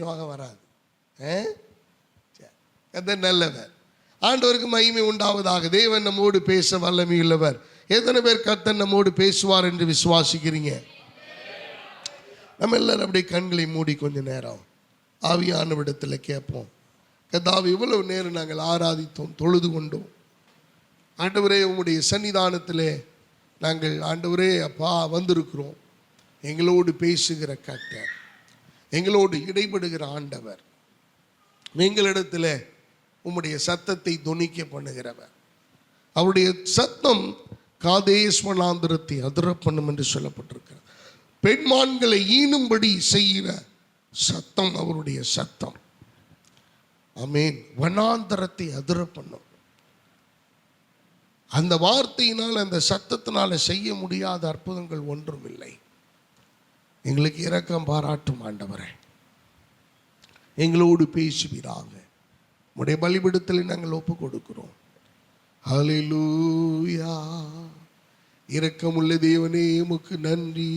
யோகம் வராது. கர்த்தர் நல்லவர். ஆண்டவருக்கு மகிமை உண்டாவதாக. தேவன் நம்மோடு பேச வல்லமையுள்ளவர். எத்தனை பேர் கர்த்தர் நம்மோடு பேசுவார் என்று விசுவாசிக்கிறீங்க? நம்ம எல்லாரும் அப்படியே கண்களை மூடி கொஞ்ச நேரம் ஆவியானவரிடத்தில் கேட்போம். கர்த்தாவே, இவ்வளவு நேரம் நாங்கள் ஆராதித்தோம், தொழுது கொண்டோம். ஆண்டவரே, உம்முடைய சன்னிதானத்திலே நாங்கள் ஆண்டவரே அப்பா வந்திருக்கிறோம். எங்களோடு பேசுகிற கர்த்தர், எங்களோடு இடைபடுகிற ஆண்டவர், எங்களிடத்தில் உம்முடைய சத்தத்தை தொனிக்க பண்ணுகிறவர். அவருடைய சத்தம் காதேஸ் வனாந்தரத்தை அதிர பண்ணும் என்று சொல்லப்பட்டிருக்கிறது. பெண்மான்களை ஈனும்படி செய்கிற சத்தம் அவருடைய சத்தம். ஆமென். வனாந்தரத்தை அதிர பண்ணும். அந்த வார்த்தையினால், அந்த சத்தத்தினால செய்ய முடியாத அற்புதங்கள் ஒன்றும் இல்லை. எங்களுக்கு இரக்கம் பாராட்டும் ஆண்டவரே, எங்களோடு பேசுவீராக. உம்முடைய பலிபீடத்தில் நாங்கள் ஒப்பு கொடுக்கிறோம். ஹல்லேலூயா. இரக்கமுள்ள தேவனே, உமக்கு நன்றி.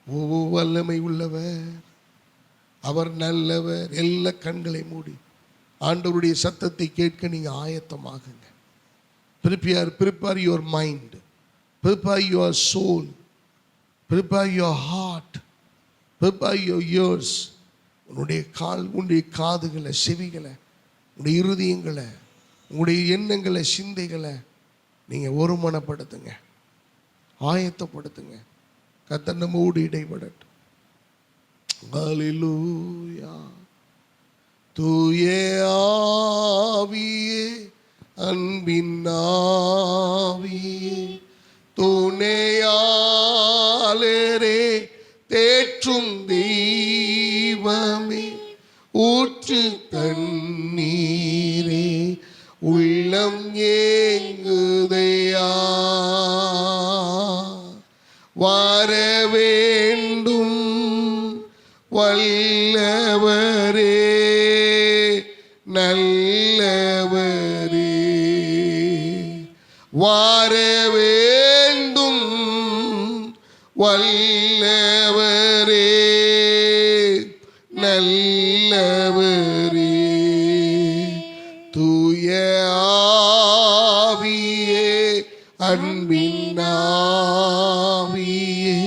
ஓ வல்லமை உள்ளவர், அவர் நல்லவர். எல்லா கண்களை மூடி ஆண்டவருடைய சத்தத்தை கேட்க நீங்க ஆயத்தமாகுங்க. prepare your mind, prepare your soul, prepare your heart, prepare your ears. உன்னுடைய காதுகளை, செவிகளை, உன்னுடைய இருதயங்களை, உங்களுடைய எண்ணங்களை, சிந்தைகளை நீங்க ஒருமனப்படுத்துங்க, ஆயத்தப்படுத்துங்க. கர்த்தர் நம்மோடு இடைபடட்டும். ஹல்லேலூயா. தூய ஆவியே, அன்பின் ஆவியே, துணையாளரே, தேற்றும் தெய்வமே, ஊற்று தண்ணீரே, உள்ளம் ஏங்குதையா, வர வேண்டும் வல்லவரே, நல்லவரே, வர வேண்டும் வல்லவரே, நல்லவரே. தூய ஆவியே, அன்பின் ஆவியே,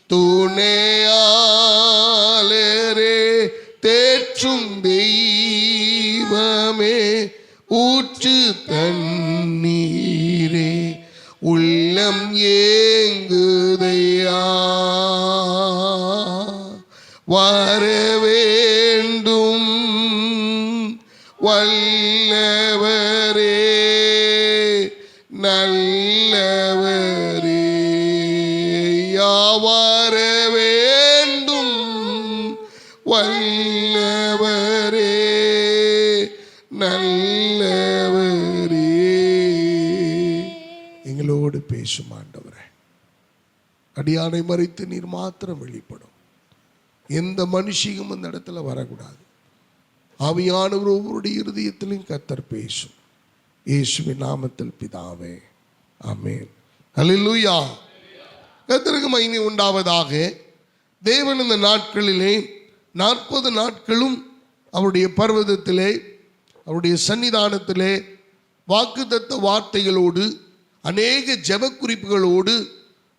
துணையாளரே, தேற்றும் தெய்வமே, ஊற்று தண்ணீரே, உள்ளம் ஏங்குதையா, வர வேண்டும் வல்லவரே, நல்லவரே. வர வேண்டும் வல்லவரே, நல்லவரே. எங்களோடு பேசும் ஆண்டவரே, அடியானை மறைத்து நீர் மாத்திரம் வெளிப்படும். எந்த மனுஷியும் அந்த இடத்துல வரக்கூடாது. ஆவியானவர் ஒவ்வொருடைய இருதயத்திலும் கர்த்தர் பேசும். இயேசுவின் நாமத்தில் பிதாவே, ஆமென். ஹல்லேலூயா. கர்த்தருக்கு மகிமை உண்டாவதாக. தேவன் இந்த நாட்களிலே 40 நாட்களும் அவருடைய பர்வதத்திலே, அவருடைய சன்னிதானத்திலே வாக்குத்தத்த வார்த்தைகளோடு, அநேக ஜெப குறிப்புகளோடு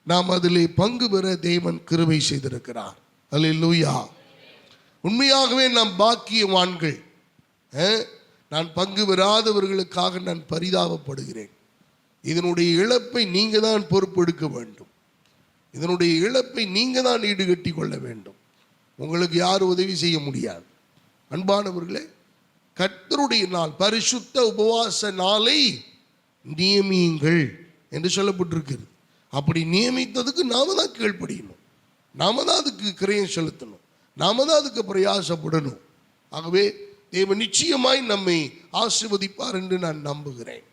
நாம் அதிலே பங்கு பெற தேவன் கிருபை செய்திருக்கிறார். ஹல்லேலூயா. உண்மையாகவே நாம் பாக்கியவான்கள். நான் பங்கு பெறாதவர்களுக்காக நான் பரிதாபப்படுகிறேன். இதனுடைய இழப்பை நீங்க தான் பொறுப்பெடுக்க வேண்டும். இதனுடைய இழப்பை நீங்க தான் ஈடுகட்டி கொள்ள வேண்டும். உங்களுக்கு யாரும் உதவி செய்ய முடியாது. அன்பானவர்களே, கர்த்தருடைய நாள், பரிசுத்த உபவாச நாளை நியமியுங்கள் என்று சொல்லப்பட்டிருக்கிறது. அப்படி நியமித்ததுக்கு நாம தான் கீழ்ப்படியணும், நாம தான் அதுக்கு கிரயம் செலுத்தணும், நாம தான் அதுக்கு பிரயாசப்படணும். ஆகவே தேவன் நிச்சயமாய் நம்மை ஆசீர்வதிப்பார் என்று நான் நம்புகிறேன்.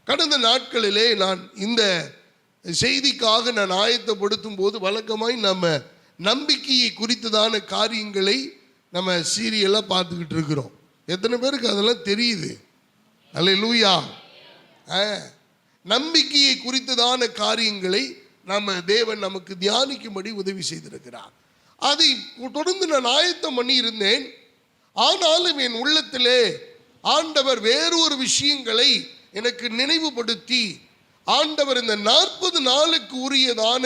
கடந்த நாட்களிலே நான் இந்த செய்திக்காக நான் ஆயத்தப்படுத்தும் போது வழக்கமாய் நம்ம நம்பிக்கையை குறித்ததான காரியங்களை நம்ம சீரியலாக பார்த்துக்கிட்டு இருக்கிறோம். எத்தனை பேருக்கு அதெல்லாம் தெரியுது? அல்லேலூயா. நம்பிக்கையை குறித்ததான காரியங்களை நம்ம தேவன் நமக்கு தியானிக்கும்படி உதவி செய்திருக்கிறார். அதை தொடர்ந்து நான் ஆயத்தம் பண்ணி இருந்தேன். ஆனாலும் என் உள்ளத்திலே ஆண்டவர் வேறொரு விஷயங்களை எனக்கு நினைவுபடுத்தி, ஆண்டவர் இந்த 40 நாளுக்கு உரியதான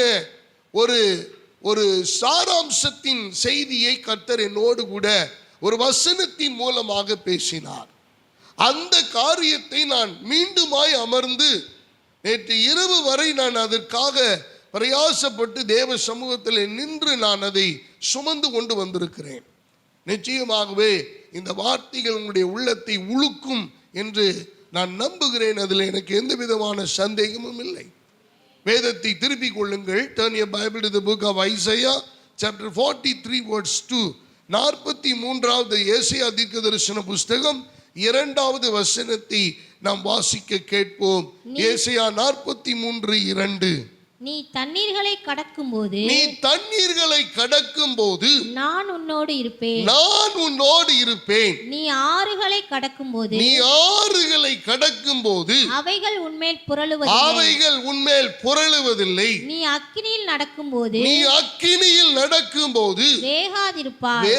ஒரு சாராம்சத்தின் செய்தியை கர்த்தர் என்னோடு கூட ஒரு வசனத்தின் மூலமாக பேசினார். அந்த காரியத்தை நான் மீண்டுமாய் அமர்ந்து நேற்று இரவு வரை நான் அதற்காக பிரயாசப்பட்டு தேவ சமூகத்தில் நின்று நான் அதை சுமந்து கொண்டு வந்திருக்கிறேன். நிச்சயமாகவே இந்த வார்த்தைகள் உங்களுடைய உள்ளத்தை உழுக்கும் என்று நான் நம்புகிறேன். அதில் எனக்கு எந்த விதமான சந்தேகமும் இல்லை. வேதத்தை திருப்பிக் கொள்ளுங்கள். Turn your Bible to the book of Isaiah chapter 43 verse 2. 43வது ஏசாயா தீர்க்கதரிசன புஸ்தகம் 2வது வசனத்தை நாம் வாசிக்க கேட்போம். ஏசாயா 43:2. நீ தண்ணீர்களை கடக்கும்போது நான் உன்னோடு இருப்பேன். நீ ஆறுகளை கடக்கும்போது அவைகள் உன்மேல் புரளுவதில்லை. நீ அக்கினியில் நடக்கும்போது வேகாதிருப்பாய்.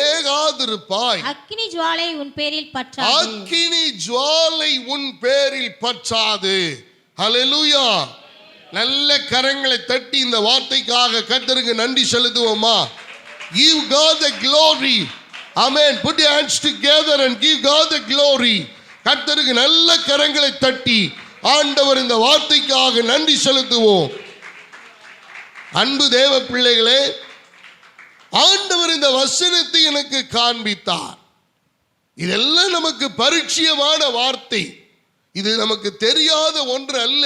அக்கினி ஜுவாலை உன் பேரில் பற்றாது. ஹல்லேலூயா. நல்ல கரங்களை தட்டி இந்த வார்த்தைக்காக கர்த்தருக்கு நன்றி செலுத்துவோமா? Give God the glory. Amen. Put your hands together and give God the glory. கர்த்தருக்கு நல்ல கரங்களை தட்டி ஆண்டவர் இந்த வார்த்தைக்காக நன்றி செலுத்துவோம். அன்பு தேவ பிள்ளைகளே, ஆண்டவர் இந்த வசனத்தை எனக்கு காண்பித்தார். இதெல்லாம் நமக்கு பரிச்சயமான வார்த்தை. இது நமக்கு தெரியாத ஒன்று அல்ல.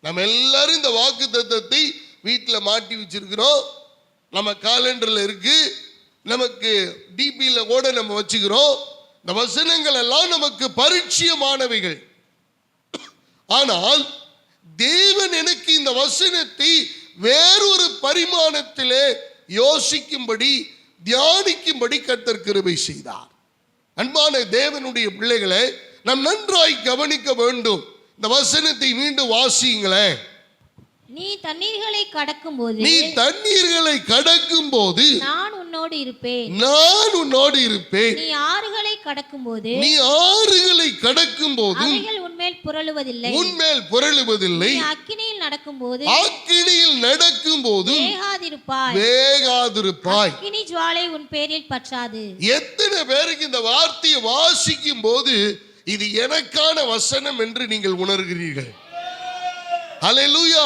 நம்ம எல்லாரும் இந்த வாக்கு தத்தத்தை வீட்டில் மாட்டி வச்சிருக்கிறோம். நம்ம காலண்டரில் இருக்கு, நமக்கு டிபியில் கூட நம்ம வச்சுக்கிறோம். இந்த வசனங்கள் எல்லாம் நமக்கு பரிச்சயமானவைகள். ஆனால் தேவன் எனக்கு இந்த வசனத்தை வேறொரு பரிமாணத்திலே யோசிக்கும்படி, தியானிக்கும்படி கர்த்தர் கிருபை செய்தார். அன்பான தேவனுடைய பிள்ளைகளை நாம் நன்றாய் கவனிக்க வேண்டும். இந்த வசனத்தை மீண்டும் வாசியுங்களேன். நீ தண்ணீர்களை கடக்கும்போது நான் உன்னோடு இருப்பேன். நீ ஆறுகளை கடக்கும்போது அவைகள் உன்மேல் புரளுவதில்லை. நீ அக்கினியில் நடக்கும்போது வேகாதிருப்பாய். அக்கினி ஜுவாலை உன் பேரில் பற்றாது. எத்தனை பேருக்கு இந்த வார்த்தையை வாசிக்கும் போது இது எனக்கான வசனம் என்று நீங்கள் உணர்கிறீர்கள்? ஹல்லேலூயா.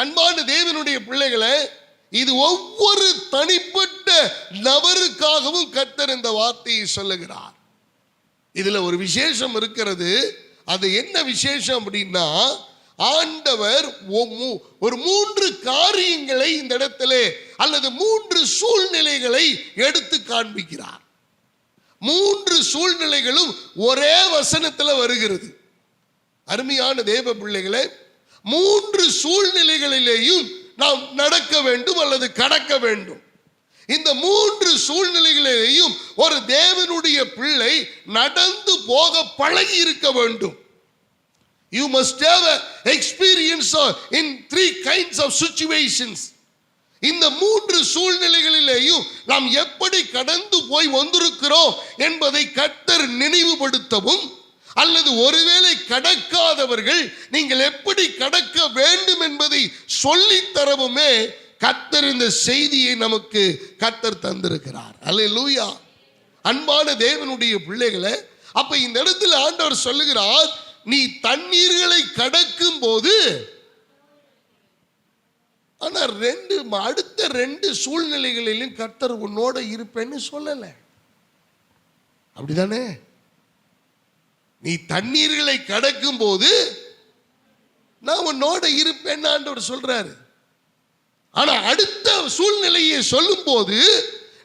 அன்பான தேவனுடைய பிள்ளைகளே, இது ஒவ்வொரு தனிப்பட்ட நபருக்காகவும் கர்த்தர் இந்த வார்த்தையை சொல்லுகிறார். இதுல ஒரு விசேஷம் இருக்கிறது. அது என்ன விசேஷம் அப்படின்னா, ஆண்டவர் ஒரு 3 காரியங்களை இந்த இடத்திலே அல்லது 3 சூழ்நிலைகளை எடுத்து காண்பிக்கிறார். 3 சூழ்நிலைகளும் ஒரே வசனத்தில் வருகிறது. அருமையான தேவ பிள்ளைகளே, 3 சூழ்நிலைகளிலேயும் நாம் நடக்க வேண்டும் அல்லது கடக்க வேண்டும். இந்த 3 சூழ்நிலைகளிலேயும் ஒரு தேவனுடைய பிள்ளை நடந்து போக பழகி இருக்க வேண்டும். You must have an experience in 3 kinds of situations. இந்த 3 சூழ்நிலைகளிலேயும் நாம் எப்படி கடந்து போய் வந்திருக்கிறோம் என்பதை கர்த்தர் நினைவுபடுத்தவும், அல்லது ஒருவேளை கடக்காதவர்கள் நீங்கள் எப்படி கடக்க வேண்டும் என்பதை சொல்லித்தரவுமே கர்த்தர் இந்த செய்தியை நமக்கு கர்த்தர் தந்திருக்கிறார். அல்லேலூயா. அன்பான தேவனுடைய பிள்ளைகளே, அப்ப இந்த இடத்துல ஆண்டவர் சொல்லுகிறார், நீ தண்ணீர்களை கடக்கும் போது. ஆனா அடுத்த 2 சூழ்நிலைகளிலும் கர்த்தர் உன்னோட இருப்பேன்னு சொல்லல. அப்படிதானே? நீ தண்ணீர்களை கடக்கும் போது நான் உன்னோட இருப்பேன்னு ஆண்டவர் சொல்றாரு. ஆனா அடுத்த சூழ்நிலையை சொல்லும் போது,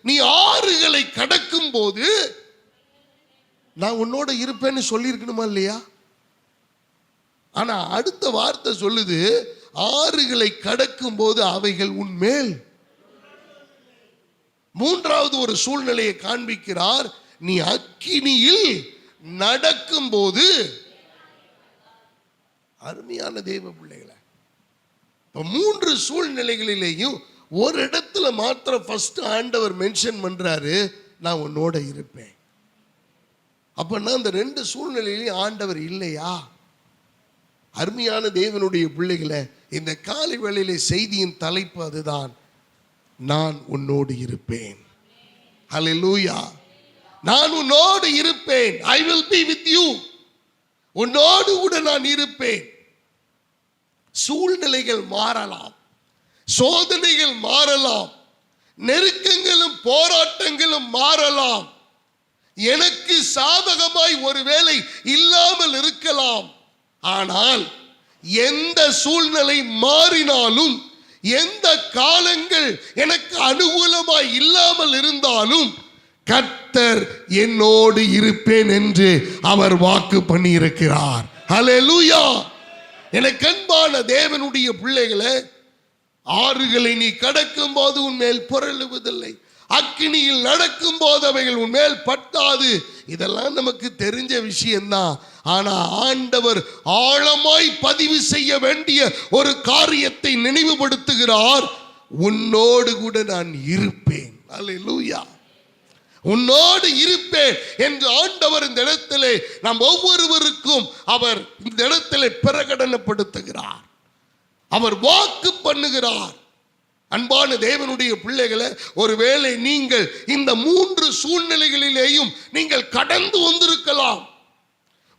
நீ ஆறுகளை கடக்கும் போது நான் உன்னோட இருப்பேன்னு சொல்லியிருக்கணுமா இல்லையா? ஆனா அடுத்த வார்த்தை சொல்லுது, ஆறுகளை கடக்கும் போது அவைகள் உன்மேல். 3வது ஒரு சூழ்நிலையை காண்பிக்கிறார். நீ அக்கினியில் நடக்கும் போது. அருமையான தேவ பிள்ளைகளை, 3 சூழ்நிலைகளிலேயும் ஒரு இடத்துல மாத்திரம் ஃபர்ஸ்ட் ஆண்டவர் மென்ஷன் பண்றாரு, நான் உன்னோட இருப்பேன். அப்பன்னா அந்த ரெண்டு சூழ்நிலையிலையும் ஆண்டவர் இல்லையா? அருமையான தேவனுடைய பிள்ளைகளை, இந்த காலை வேளையிலே செய்தியின் தலைப்பு அதுதான், நான் உன்னோடு இருப்பேன். ஹல்லேலூயா. நான் உன்னோடு இருப்பேன். I will be with you. உன்னோடு கூட நான் இருப்பேன். சூழ்நிலைகள் மாறலாம், சோதனைகள் மாறலாம், நெருக்கங்களும் போராட்டங்களும் மாறலாம், எனக்கு சாதகமாய் ஒருவேளை இல்லாமல் இருக்கலாம். ஆனால் எந்த சூழ்நிலை மாறினாலும், எந்த காலங்கள் எனக்கு அனுகூலமாய் இல்லாமல் இருந்தாலும், கர்த்தர் என்னோடு இருப்பேன் என்று அவர் வாக்கு பண்ணி இருக்கிறார். ஹல்லேலூயா. எனக்கு அன்பான தேவனுடைய பிள்ளைகளே, ஆறுகளை நீ கடக்கும் போது உன்மேல் புரளுவதில்லை, அக்கினியில் நடக்கும் போது அவைகள் உன்மேல் பட்டாது. இதெல்லாம் நமக்கு தெரிஞ்ச விஷயம்தான். ஆனா ஆண்டவர் ஆழமாய் பதிவு செய்ய வேண்டிய ஒரு காரியத்தை நினைவுபடுத்துகிறார். உன்னோடு கூட நான் இருப்பேன். அல்லேலூயா. உன்னோடு இருப்பேன் என்று ஆண்டவர் இந்த இடத்திலே நாம் ஒவ்வொருவருக்கும் அவர் இந்த இடத்திலே பிரகடனப்படுத்துகிறார். அவர் வாக்கு பண்ணுகிறார். அன்பான தேவனுடைய பிள்ளைகளை, ஒருவேளை நீங்கள் இந்த மூன்று சூழ்நிலைகளிலேயும் நீங்கள் கடந்து வந்திருக்கலாம்,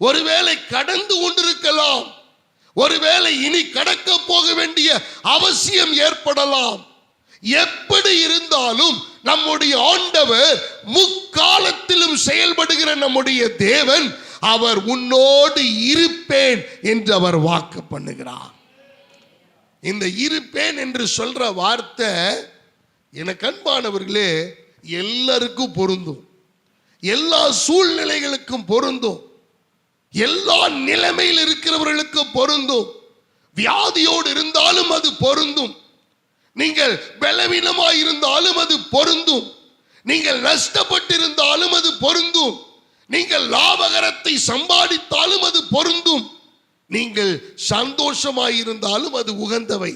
ஒருவேளை கடந்து கொண்டிருக்கலாம், ஒருவேளை இனி கடக்க போக வேண்டிய அவசியம் ஏற்படலாம். எப்படி இருந்தாலும் நம்முடைய ஆண்டவர் முக்காலத்திலும் செயல்படுகிற நம்முடைய தேவன், அவர் உன்னோடு இருப்பேன் என்று அவர் வாக்கு பண்ணுகிறார். இந்த இருப்பேன் என்று சொல்ற வார்த்தை எனக்கு அன்பானவர்களே எல்லாருக்கும் பொருந்தும், எல்லா சூழ்நிலைகளுக்கும் பொருந்தும், எல்லா நிலைமையில் இருக்கிறவர்களுக்கும் பொருந்தும். வியாதியோடு இருந்தாலும் அது பொருந்தும், நீங்கள் பலவீனமாய் இருந்தாலும் அது பொருந்தும், நீங்கள் நஷ்டப்பட்டிருந்தாலும் அது பொருந்தும், நீங்கள் லாபகரத்தை சம்பாதித்தாலும் அது பொருந்தும், நீங்கள் சந்தோஷமாயிருந்தாலும் அது உகந்தவை,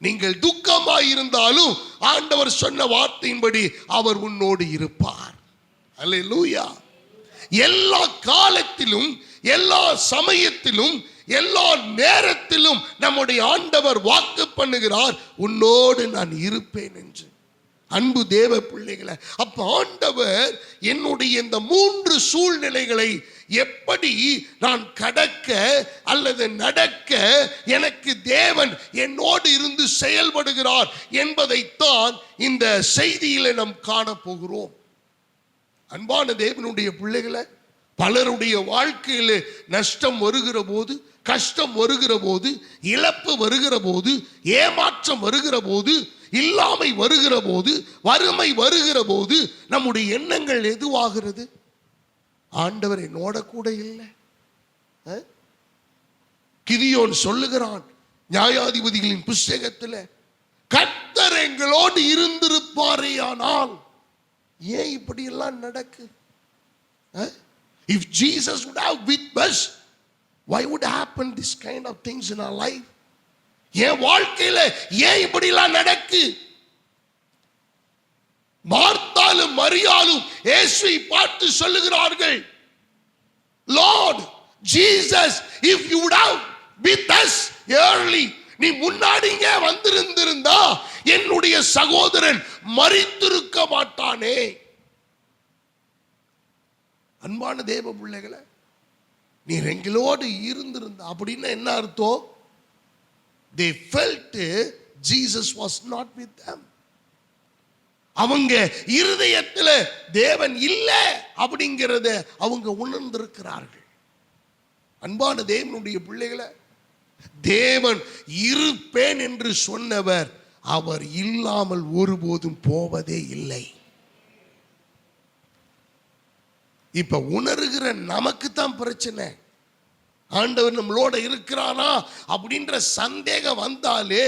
நீங்கள் துக்கமாயிருந்தாலும் ஆண்டவர் சொன்ன வார்த்தையின்படி அவர் உன்னோடு இருப்பார். அல்லேலூயா. எல்லா காலத்திலும், எல்லா சமயத்திலும், எல்லா நேரத்திலும் நம்முடைய ஆண்டவர் வாக்கு பண்ணுகிறார், உன்னோடு நான் இருப்பேன் என்று. அன்பு தேவ பிள்ளைகளை, அப்ப ஆண்டவர் என்னுடைய இந்த மூன்று சூழ்நிலைகளை எப்படி நான் கடக்க அல்லது நடக்க எனக்கு தேவன் என்னோடு இருந்து செயல்படுகிறார் என்பதைத்தான் இந்த செய்தியில நாம் காண போகிறோம். அன்பான தேவனுடைய பிள்ளைகளை, பலருடைய வாழ்க்கையில நஷ்டம் வருகிற போது, கஷ்டம் வருகிற போது, இழப்பு வருகிற போது, ஏமாற்றம் வருகிற போது, இல்லாமை வருகிற போது, வறுமை வருகிற போது நம்முடைய எண்ணங்கள் எதுவாகிறது? ஆண்டவர் என்னோட கூட இல்லை. கிதியோன் சொல்லுகிறான் நியாயாதிபதிகளின் புஸ்தகத்தில், கர்த்தர் எங்களோடு இருந்திருப்பாரேயானால் ஏன் இப்படி எல்லாம் நடக்கு? If Jesus would have with us, why would happen this kind of things in our life? என் வாழ்க்கையில ஏன் இப்படி எல்லாம் நடக்கு? மார்த்தாலும் மரியாளும் இயேசுவை பார்த்து சொல்லுகிறார்கள், Lord Jesus, if you would have with us early, நீ முன்னாடிங்க வந்திருந்திருந்தா என்னுடைய சகோதரன் மரித்திருக்க மாட்டானே. அன்பான தேவ பிள்ளைகளை, நீர் எங்களோடு இருந்திருந்தா அப்படின்னா என்ன அர்த்தம்? They felt Jesus was not with them. அவங்க இருதயத்தில் தேவன் இல்லை அப்படிங்கிறத அவங்க உணர்ந்திருக்கிறார்கள். அன்பான தேவனுடைய பிள்ளைகளை, தேவன் இருப்பேன் என்று சொன்னவர் அவர் இல்லாமல் ஒருபோதும் போவதே இல்லை. இப்ப உணர்கிற நமக்கு தான் பிரச்சனை. ஆண்டவர் நம்மளோட இருக்கிறானா அப்படின்ற சந்தேகம் வந்தாலே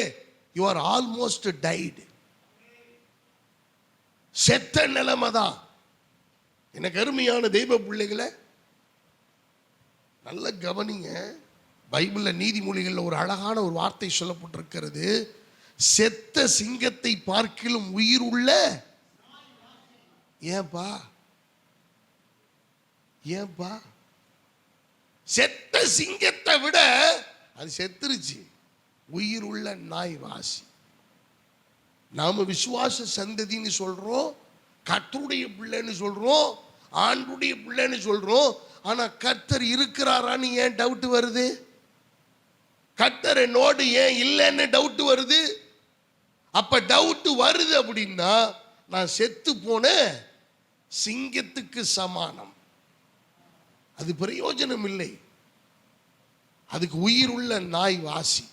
you are almost died. செத்த நிலைமை தான். எனக்கு அருமையான தெய்வ பிள்ளைகளை, நல்ல கவனிங்க. பைபிள்ல நீதிமொழிகள்ல ஒரு அழகான ஒரு வார்த்தை சொல்லப்பட்டிருக்கிறது. செத்த சிங்கத்தை பார்க்கிலும் உயிர் உள்ள. ஏன்பா ஏன்பா? செத்த சிங்கத்தை விட அது செத்துருச்சு. உயிர் உள்ள நாய் வாசி. நாம விசுவாச சந்ததின்னு சொல்றோம், கர்த்தருடைய பிள்ளைன்னு சொல்றோம், ஆண்டுடைய பிள்ளைன்னு சொல்றோம். ஆனா கர்த்தர் இருக்கிறாரான்னு ஏன் டவுட் வருது? கர்த்தர் என்னோடு ஏன் இல்லைன்னு டவுட் வருது? அப்ப டவுட் வருது அப்படின்னா நான் செத்து போன சிங்கத்துக்கு சமானம். அது பிரயோஜனம் இல்லை. அதுக்கு உயிர் உள்ள நாய் வாசி.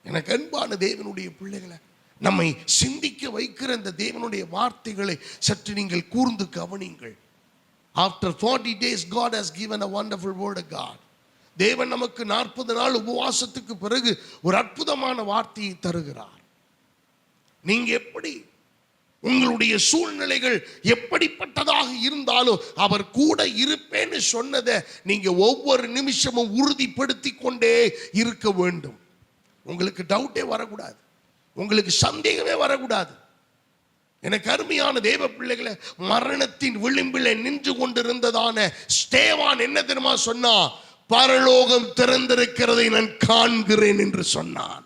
எனக்கு அன்பான தேவனுடைய பிள்ளைகளை, நம்மை சிந்திக்க வைக்கிற இந்த தேவனுடைய வார்த்தைகளை சற்று நீங்கள் கூர்ந்து கவனிங்கள். After 40 days God has given a wonderful word of God. தேவன் நமக்கு 40 நாள் உபவாசத்துக்கு பிறகு ஒரு அற்புதமான வார்த்தையை தருகிறார். நீங்க எப்படி, உங்களுடைய சூழ்நிலைகள் எப்படிப்பட்டதாக இருந்தாலும் அவர் கூட இருப்பேன்னு சொன்னதை நீங்க ஒவ்வொரு நிமிஷமும் உறுதிப்படுத்தி கொண்டே இருக்க வேண்டும். உங்களுக்கு டவுட்டே வரக்கூடாது, உங்களுக்கு சந்தேகமே வரக்கூடாது. எனக்கு அருமையான தேவ பிள்ளைகளை, மரணத்தின் விளிம்பில் நின்று கொண்டிருந்ததான ஸ்தேவான் என்ன தெரியுமா சொன்னா? பரலோகம் திறந்திருக்கிறதை நான் காண்கிறேன் என்று சொன்னான்.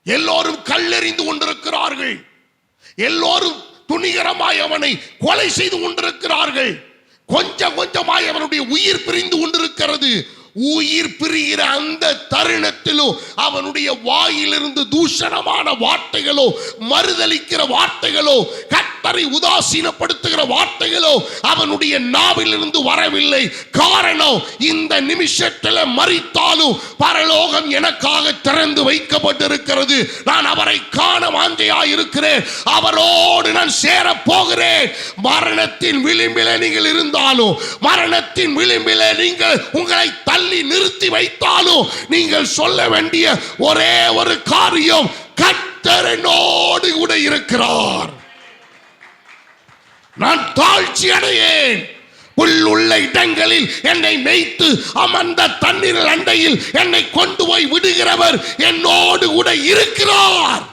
எல்லோரும் கல்லெறிந்து கொண்டிருக்கிறார்கள், எல்லோரும் துணிகரமாய் அவனை கொலை செய்து கொண்டிருக்கிறார்கள். கொஞ்சம் கொஞ்சமாய் அவனுடைய உயிர் பிரிந்து கொண்டிருக்கிறது. உயிர் பிரிகிற அந்த தருணத்திலும் அவனுடைய வாயிலிருந்து தூஷணமான வார்த்தைகளோ, மறுதலிக்கிற வார்த்தைகளோ, கர்த்தரை உதாசீனப்படுத்துகிற வார்த்தைகளோ அவனுடைய நாவிலிருந்து வரவில்லை. காரணம், இந்த நிமிஷத்தில் மரித்தாலும் பரலோகம் எனக்காக திறந்து வைக்கப்பட்டிருக்கிறது. நான் அவரை காண வாஞ்சையாய் இருக்கிறேன், அவரோடு நான் சேர போகிறேன். மரணத்தின் விளிம்பிலே நீங்கள் இருந்தாலும், மரணத்தின் விளிம்பிலே நீங்கள் உங்களை தள்ளி நிறுத்தி வைத்தாலும், நீங்கள் சொல்ல வேண்டிய ஒரே ஒரு காரியம், கர்த்தர் என்னோடு கூட இருக்கிறார். நான் தாழ்ச்சி அடையேன். புல்லுள்ள இடங்களில் என்னை மேய்த்து அமர்ந்த தண்ணீர் அண்டையில் என்னை கொண்டு போய் விடுகிறவர் என்னோடு கூட இருக்கிறார்.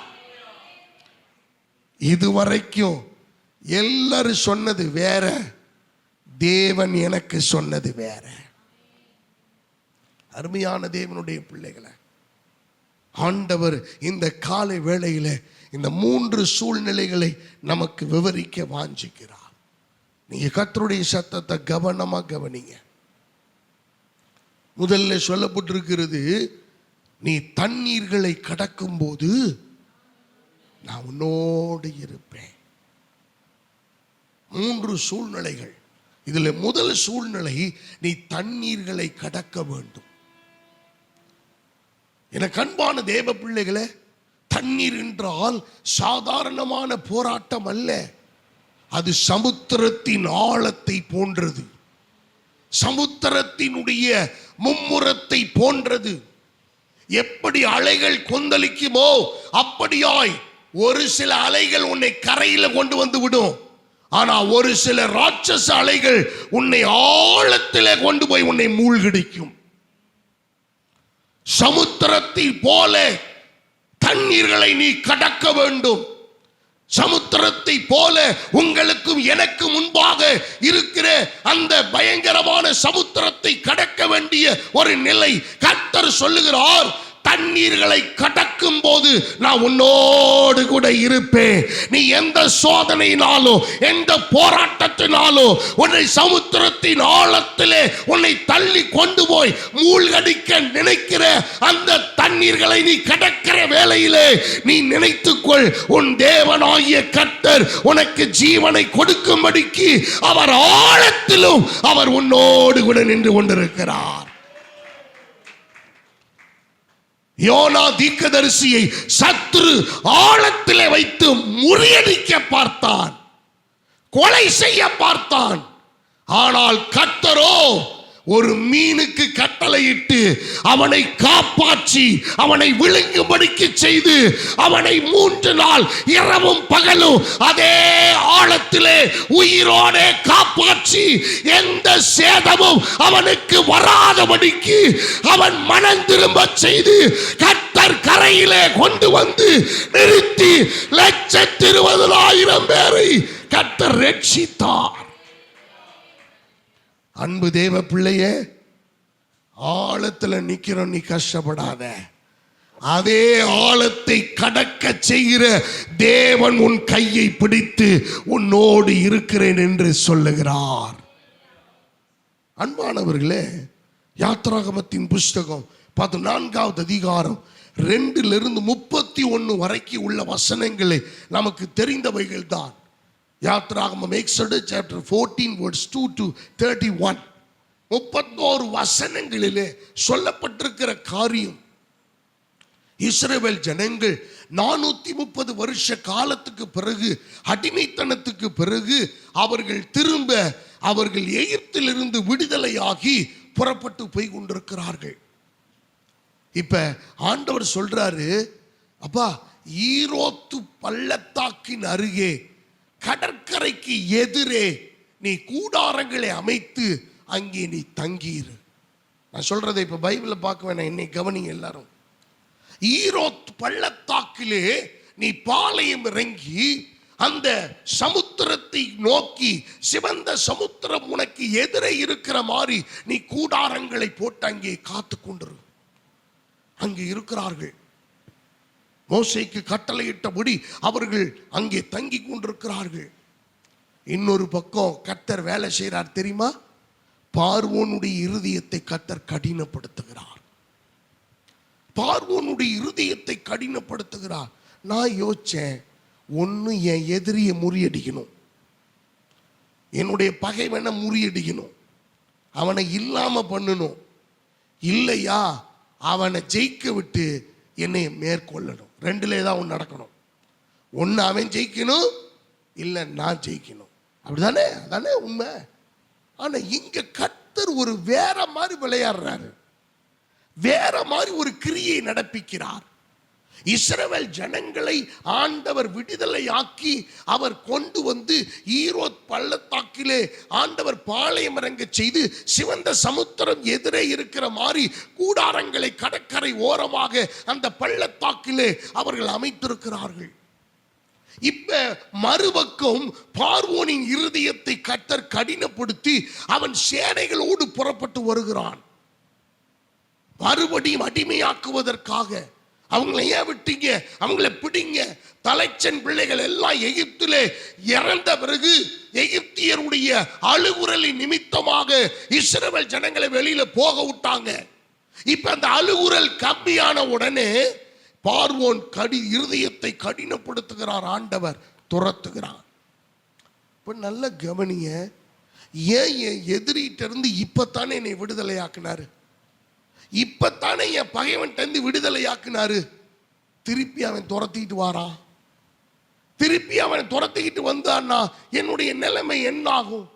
இதுவரைக்கும் எல்லாரும் சொன்னது வேற, தேவன் எனக்கு சொன்னது வேற. அருமையான தேவனுடைய பிள்ளைகளை, ஆண்டவர் இந்த காலை வேளையில இந்த 3 சூழ்நிலைகளை நமக்கு விவரிக்க வாஞ்சிக்கிறார். நீங்க கர்த்தருடைய சத்தத்தை கவனமா கவனிங்க. முதல்ல சொல்லப்பட்டிருக்கிறது, நீ தண்ணீர்களை கடக்கும் போது நான் உன்னோடு இருப்பேன். 3 சூழ்நிலைகள். இதுல முதல் சூழ்நிலை, நீ தண்ணீர்களை கடக்க வேண்டும். எனக்கு அன்பான தேவ பிள்ளைகளே, தண்ணீர் என்றால் சாதாரணமான போராட்டம் அல்ல. அது சமுத்திரத்தின் ஆழத்தை போன்றது, சமுத்திரத்தினுடைய மும்முரத்தை போன்றது. எப்படி அலைகள் கொந்தளிக்குமோ அப்படியாய் ஒரு சில அலைகள் உன்னை கரையில கொண்டு வந்து விடும். ஆனா ஒரு சில ராட்சச அலைகள் உன்னை ஆழத்திலே கொண்டு போய் உன்னை மூழ்கடிக்கும். சமுத்திரத்தை போல தண்ணீர்களை நீ கடக்க வேண்டும். சமுத்திரத்தை போல உங்களுக்கும் எனக்கு முன்பாக இருக்கிற அந்த பயங்கரமான சமுத்திரத்தை கடக்க வேண்டிய ஒரு நிலை. கர்த்தர் சொல்லுகிறார், தண்ணீர்களை கடக்கும் போது நான் உன்னோடு கூட இருப்பேன். நீ எந்த சோதனையினாலும் எந்த போராட்டத்தினாலும் உன்னை சமுத்திரத்தின் ஆழத்திலே உன்னை தள்ளி கொண்டு போய் மூழ்கடிக்க நினைக்கிற அந்த தண்ணீர்களை நீ கடக்கிற வேளையிலே நீ நினைத்துக்கொள், உன் தேவனாகிய கர்த்தர் உனக்கு ஜீவனை கொடுக்கும்படிக்கு அவர் ஆழத்திலும் அவர் உன்னோடு கூட நின்று கொண்டிருக்கிறார். யோனா தீர்க்கதரிசியை சத்துரு ஆழத்திலே வைத்து முறியடிக்க பார்த்தான், கொலை செய்ய பார்த்தான். ஆனால் கர்த்தரோ ஒரு மீனுக்கு கட்டளையிட்டு அவனை காப்பாற்றி அவனை விழுங்கும்படிக்கு செய்து அவனை 3 நாள் இரவும் பகலும் அதே ஆழத்திலே உயிரோடே காப்பாற்றி எந்த சேதமும் அவனுக்கு வராதபடிக்கு அவன் மனம் திரும்ப செய்து கர்த்தர் கரையிலே கொண்டு வந்து நிறுத்தி 120,000 பேரை கர்த்தர் ரட்சித்தார். அன்பு தேவ பிள்ளையே, ஆழத்துல நிக்கிறோம், நீ கஷ்டப்படாத. அதே ஆழத்தை கடக்க செய்கிற தேவன் உன் கையை பிடித்து உன்னோடு இருக்கிறேன் என்று சொல்லுகிறார். அன்பானவர்களே, யாத்ராகமத்தின் புஸ்தகம் 14வது அதிகாரம் 2 31 வரைக்கும் உள்ள வசனங்களை நமக்கு தெரிந்தவைகள் தான். யாத்ராகமம் எக்ஸோடஸ் சாப்டர் 14 verse 2 to 31 31 வசனங்களிலே சொல்லப்பட்டிருக்கிற காரியம், இஸ்ரவேல் ஜனங்கள் 430 வருஷ காலத்துக்கு பிறகு, அடிமைத்தனத்துக்கு பிறகு அவர்கள் எகிப்திலிருந்து விடுதலையாகி புறப்பட்டு போய் கொண்டிருக்கிறார்கள். இப்ப ஆண்டவர் சொல்றாரு, அப்பா, ஈரோத்து பள்ளத்தாக்கின் அருகே கடற்கரைக்கு எதிரே நீ கூடாரங்களை அமைத்து அங்கே நீ தங்கியிரு. நான் சொல்றதை இப்ப பைபிள்ல பார்க்க வேணாம், என்னை கவனிங்க எல்லாரும். ஈரோத் பள்ளத்தாக்கிலே நீ பாளையம் இறங்கி அந்த சமுத்திரத்தை நோக்கி, சிவந்த சமுத்திரம் உனக்கு எதிரே இருக்கிற மாதிரி நீ கூடாரங்களை போட்டு அங்கே காத்து கொண்டிரு. அங்கே இருக்கிறார்கள். மோசேக்கு கட்டளையிட்டபடி அவர்கள் அங்கே தங்கி கொண்டிருக்கிறார்கள். இன்னொரு பக்கம் கர்த்தர் வேலை செய்கிறார் தெரியுமா? பார்வோனுடைய இருதயத்தை கர்த்தர் கடினப்படுத்துகிறார். பார்வோனுடைய இருதயத்தை கடினப்படுத்துகிறார். நான் யோசிச்சேன், ஒன்று என் எதிரியை முறியடிக்கணும், என்னுடைய பகைவனை முறியடிக்கணும், அவனை இல்லாம பண்ணணும், இல்லையா அவனை ஜெயிக்க விட்டு என்னை மேற்கொள்ளணும். ரெண்டுல தான் ஒன்று நடக்கணும். ஒன்று அவன் ஜெயிக்கணும், இல்லை நான் ஜெயிக்கணும். அப்படிதானே? அதானே உண்மை. ஆனா இங்க கர்த்தர் ஒரு வேற மாதிரி விளையாடுறாரு, வேற மாதிரி ஒரு கிரியை நடப்பிக்கிறார். இஸ்ரவேல் ஜனங்களை ஆண்டவர் விடுதலையாக்கி அவர் கொண்டு வந்து ஈரோத் பள்ளத்தாக்கிலே ஆண்டவர் பாளையம் இறங்க செய்து, சிவந்த சமுத்திரம் எதிரே இருக்கிற மாதிரி கூடாரங்களை கடற்கரை ஓரமாக அந்த பள்ளத்தாக்கிலே அவர்கள் அமைத்திருக்கிறார்கள். இப்ப மறுபக்கம் பார்வோனின் இருதயத்தை கர்த்தர் கடினப்படுத்தி அவன் சேனைகளோடு புறப்பட்டு வருகிறான். மறுபடியும் அடிமையாக்குவதற்காக. அவங்களை ஏன் விட்டீங்க? அவங்களை பிடிங்க. தலைச்சன் பிள்ளைகள் எல்லாம் எகிப்திலே இறந்த பிறகு எகிப்தியருடைய அழுகுரலின் நிமித்தமாக இஸ்ரவேல் ஜனங்களை வெளியில போக விட்டாங்க. இப்ப அந்த அழுகுரல் கம்மியான உடனே பார்வோன் இருதயத்தை கடினப்படுத்துகிறார், ஆண்டவர் துரத்துகிறார். இப்ப நல்ல கவனிய, ஏன் என் எதிரிட்ட இருந்து இப்பத்தானே என்னை விடுதலையாக்குனாரு, இப்பத்தானே என் பகைவன் விடுதலையாக்குனாரு, திருப்பி அவன் துரத்திட்டு வாரான். திருப்பி அவன் துரத்திக்கிட்டு வந்தான்னா என்னுடைய நிலைமை என்ன ஆகும்?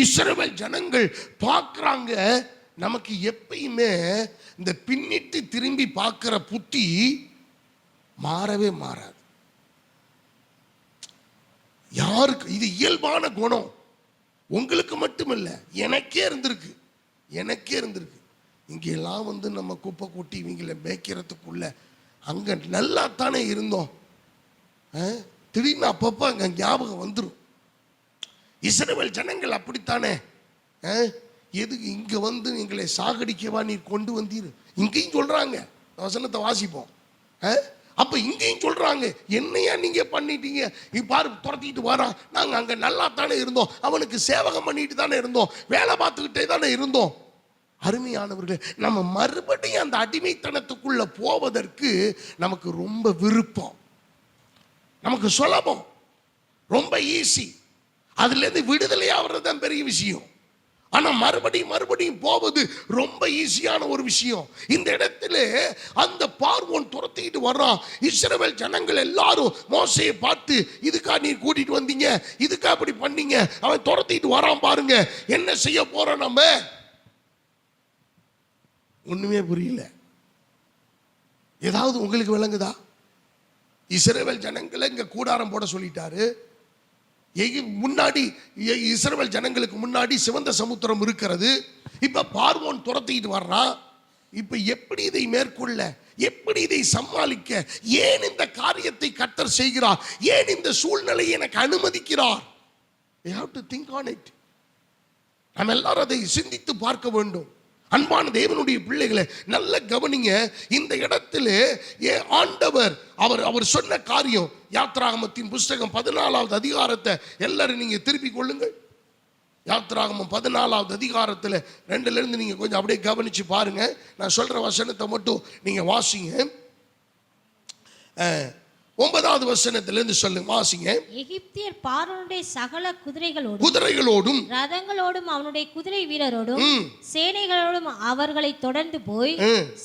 இஸ்ரவேல் ஜனங்கள் பார்க்கிறாங்க. நமக்கு எப்பயுமே இந்த பின்னிட்டு திரும்பி பார்க்கிற புத்தி மாறவே மாறாது. யாருக்கு இது இயல்பான குணம்? உங்களுக்கு மட்டுமில்ல, எனக்கே இருந்திருக்கு. இங்கெல்லாம் நம்ம குப்பை கொட்டி இவங்களை மேய்க்கிறதுக்குள்ள அங்க நல்லா தானே இருந்தோம். திடீர்னு அப்பப்ப அங்க ஞாபகம் வந்துடும். இஸ்ரவேல் ஜனங்கள் அப்படித்தானே. எதுக்கு இங்க வந்து எங்களை சாகடிக்கவா நீ கொண்டு வந்தீர்? இங்கேயும் சொல்றாங்க, வசனத்தை வாசிப்போம். அப்ப இங்கேயும் சொல்றாங்க, என்னையா நீங்க பண்ணிட்டீங்க? பாரு, துரத்திட்டு வரான். நாங்க அங்க நல்லா தானே இருந்தோம், அவனுக்கு சேவகம் பண்ணிட்டு தானே இருந்தோம், வேலை பார்த்துக்கிட்டே தானே இருந்தோம். அருமையானவர்களே, நம்ம மறுபடியும் அந்த அடிமைத்தனத்துக்குள்ள போவதற்கு நமக்கு ரொம்ப விருப்பம், நமக்கு சுலபம், ரொம்ப ஈஸி. அதுல இருந்து விடுதலை ஆகிறது தான் பெரிய விஷயம். ஆனா மறுபடியும் போவது ரொம்ப ஈஸியான ஒரு விஷயம். இந்த இடத்துல அந்த பார்வோன் துரத்திட்டு வர்றான். இஸ்ரவேல் ஜனங்கள் எல்லாரும் மோசேயை பார்த்து, இதுக்கா நீ கூட்டிட்டு வந்தீங்க, இதுக்கா அப்படி பண்ணீங்க, அவன் துரத்திட்டு வரான் பாருங்க, என்ன செய்ய போறோம் நம்ம? ஒண்ணுமே புரியல. ஏதாவது உங்களுக்கு விளங்குதா? இஸ்ரவேல் ஜனங்களை இங்க கூடாரம் போட சொல்லிட்டாரு. முன்னாடி இஸ்ரவேல் ஜனங்களுக்கு முன்னாடி சிவந்த சமுத்திரம் இருக்கிறது. இப்ப பார்வோன் துரத்திட்டு வர்றான். இப்ப எப்படி இதை மேற்கொள்ள, எப்படி இதை சமாளிக்க, ஏன் இந்த காரியத்தை கர்த்தர் செய்கிறார், ஏன் இந்த சூழ்நிலையை எனக்கு அனுமதிக்கிறார்? We have to think on it. நாம் எல்லாரும் அதை சிந்தித்து பார்க்க வேண்டும். அன்பான தேவனுடைய பிள்ளைகளை நல்ல கவனிங்க. இந்த இடத்திலே ஆண்டவர் அவர் சொன்ன காரியம், யாத்ராகமத்தின் புஸ்தகம் 14வது அதிகாரத்தை எல்லாரும் நீங்க திருப்பி கொள்ளுங்கள். யாத்ராகமம் 14வது அதிகாரத்தில் 2ல இருந்து நீங்க கொஞ்சம் அப்படியே கவனிச்சு பாருங்க. நான் சொல்ற வசனத்தை மட்டும் நீங்க வாசிங்க. 9வது வசனத்திலிருந்து சொல்லுங்க, வாசிங்க. எகிப்தியர் பார்வோனுடைய சகல குதிரைகளோடும் ரதங்களோடும் அவனுடைய குதிரை வீரரோடும் சேனைகளோடும் அவர்களை தொடர்ந்து போய்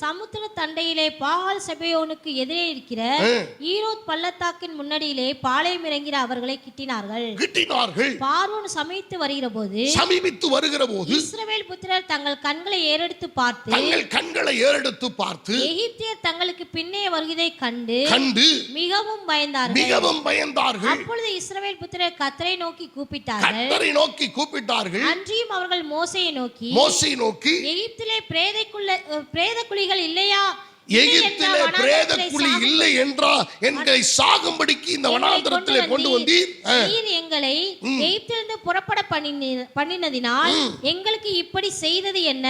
சமுத்திர தண்டையிலே பாகால் செபயோனுக்கு எதிரே இருக்கிற ஈரோத் பள்ளத்தாக்கின் முன்னடியிலே பாளையம் இறங்கிற அவர்களை கிட்டினார்கள். பார்வோன் சமீபித்து வருகிற போது இஸ்ரவேல் புத்திரர் தங்கள் கண்களை ஏறெடுத்து பார்த்து எகிப்தியர் தங்களுக்கு பின்னே வருவதை கண்டு மிகவும் பயந்தார்கள். அப்பொழுது இஸ்ரவேல் புத்திரர் கர்த்தரை நோக்கி கூப்பிட்டார்கள். அன்றியும் அவர்கள் மோசேயை நோக்கி எகிப்திலே பிரேத குழிகள் இல்லையா, எகிப்திலே பிரேத குழி இல்லை என்றா எங்களை சாகும்படிக்கு இந்த வனாந்தரத்திலே கொண்டு வந்தீர். நீர் எங்களை எகிப்திலிருந்து புறப்பட பண்ணினதினால் எங்களுக்கு இப்படி செய்தது என்ன?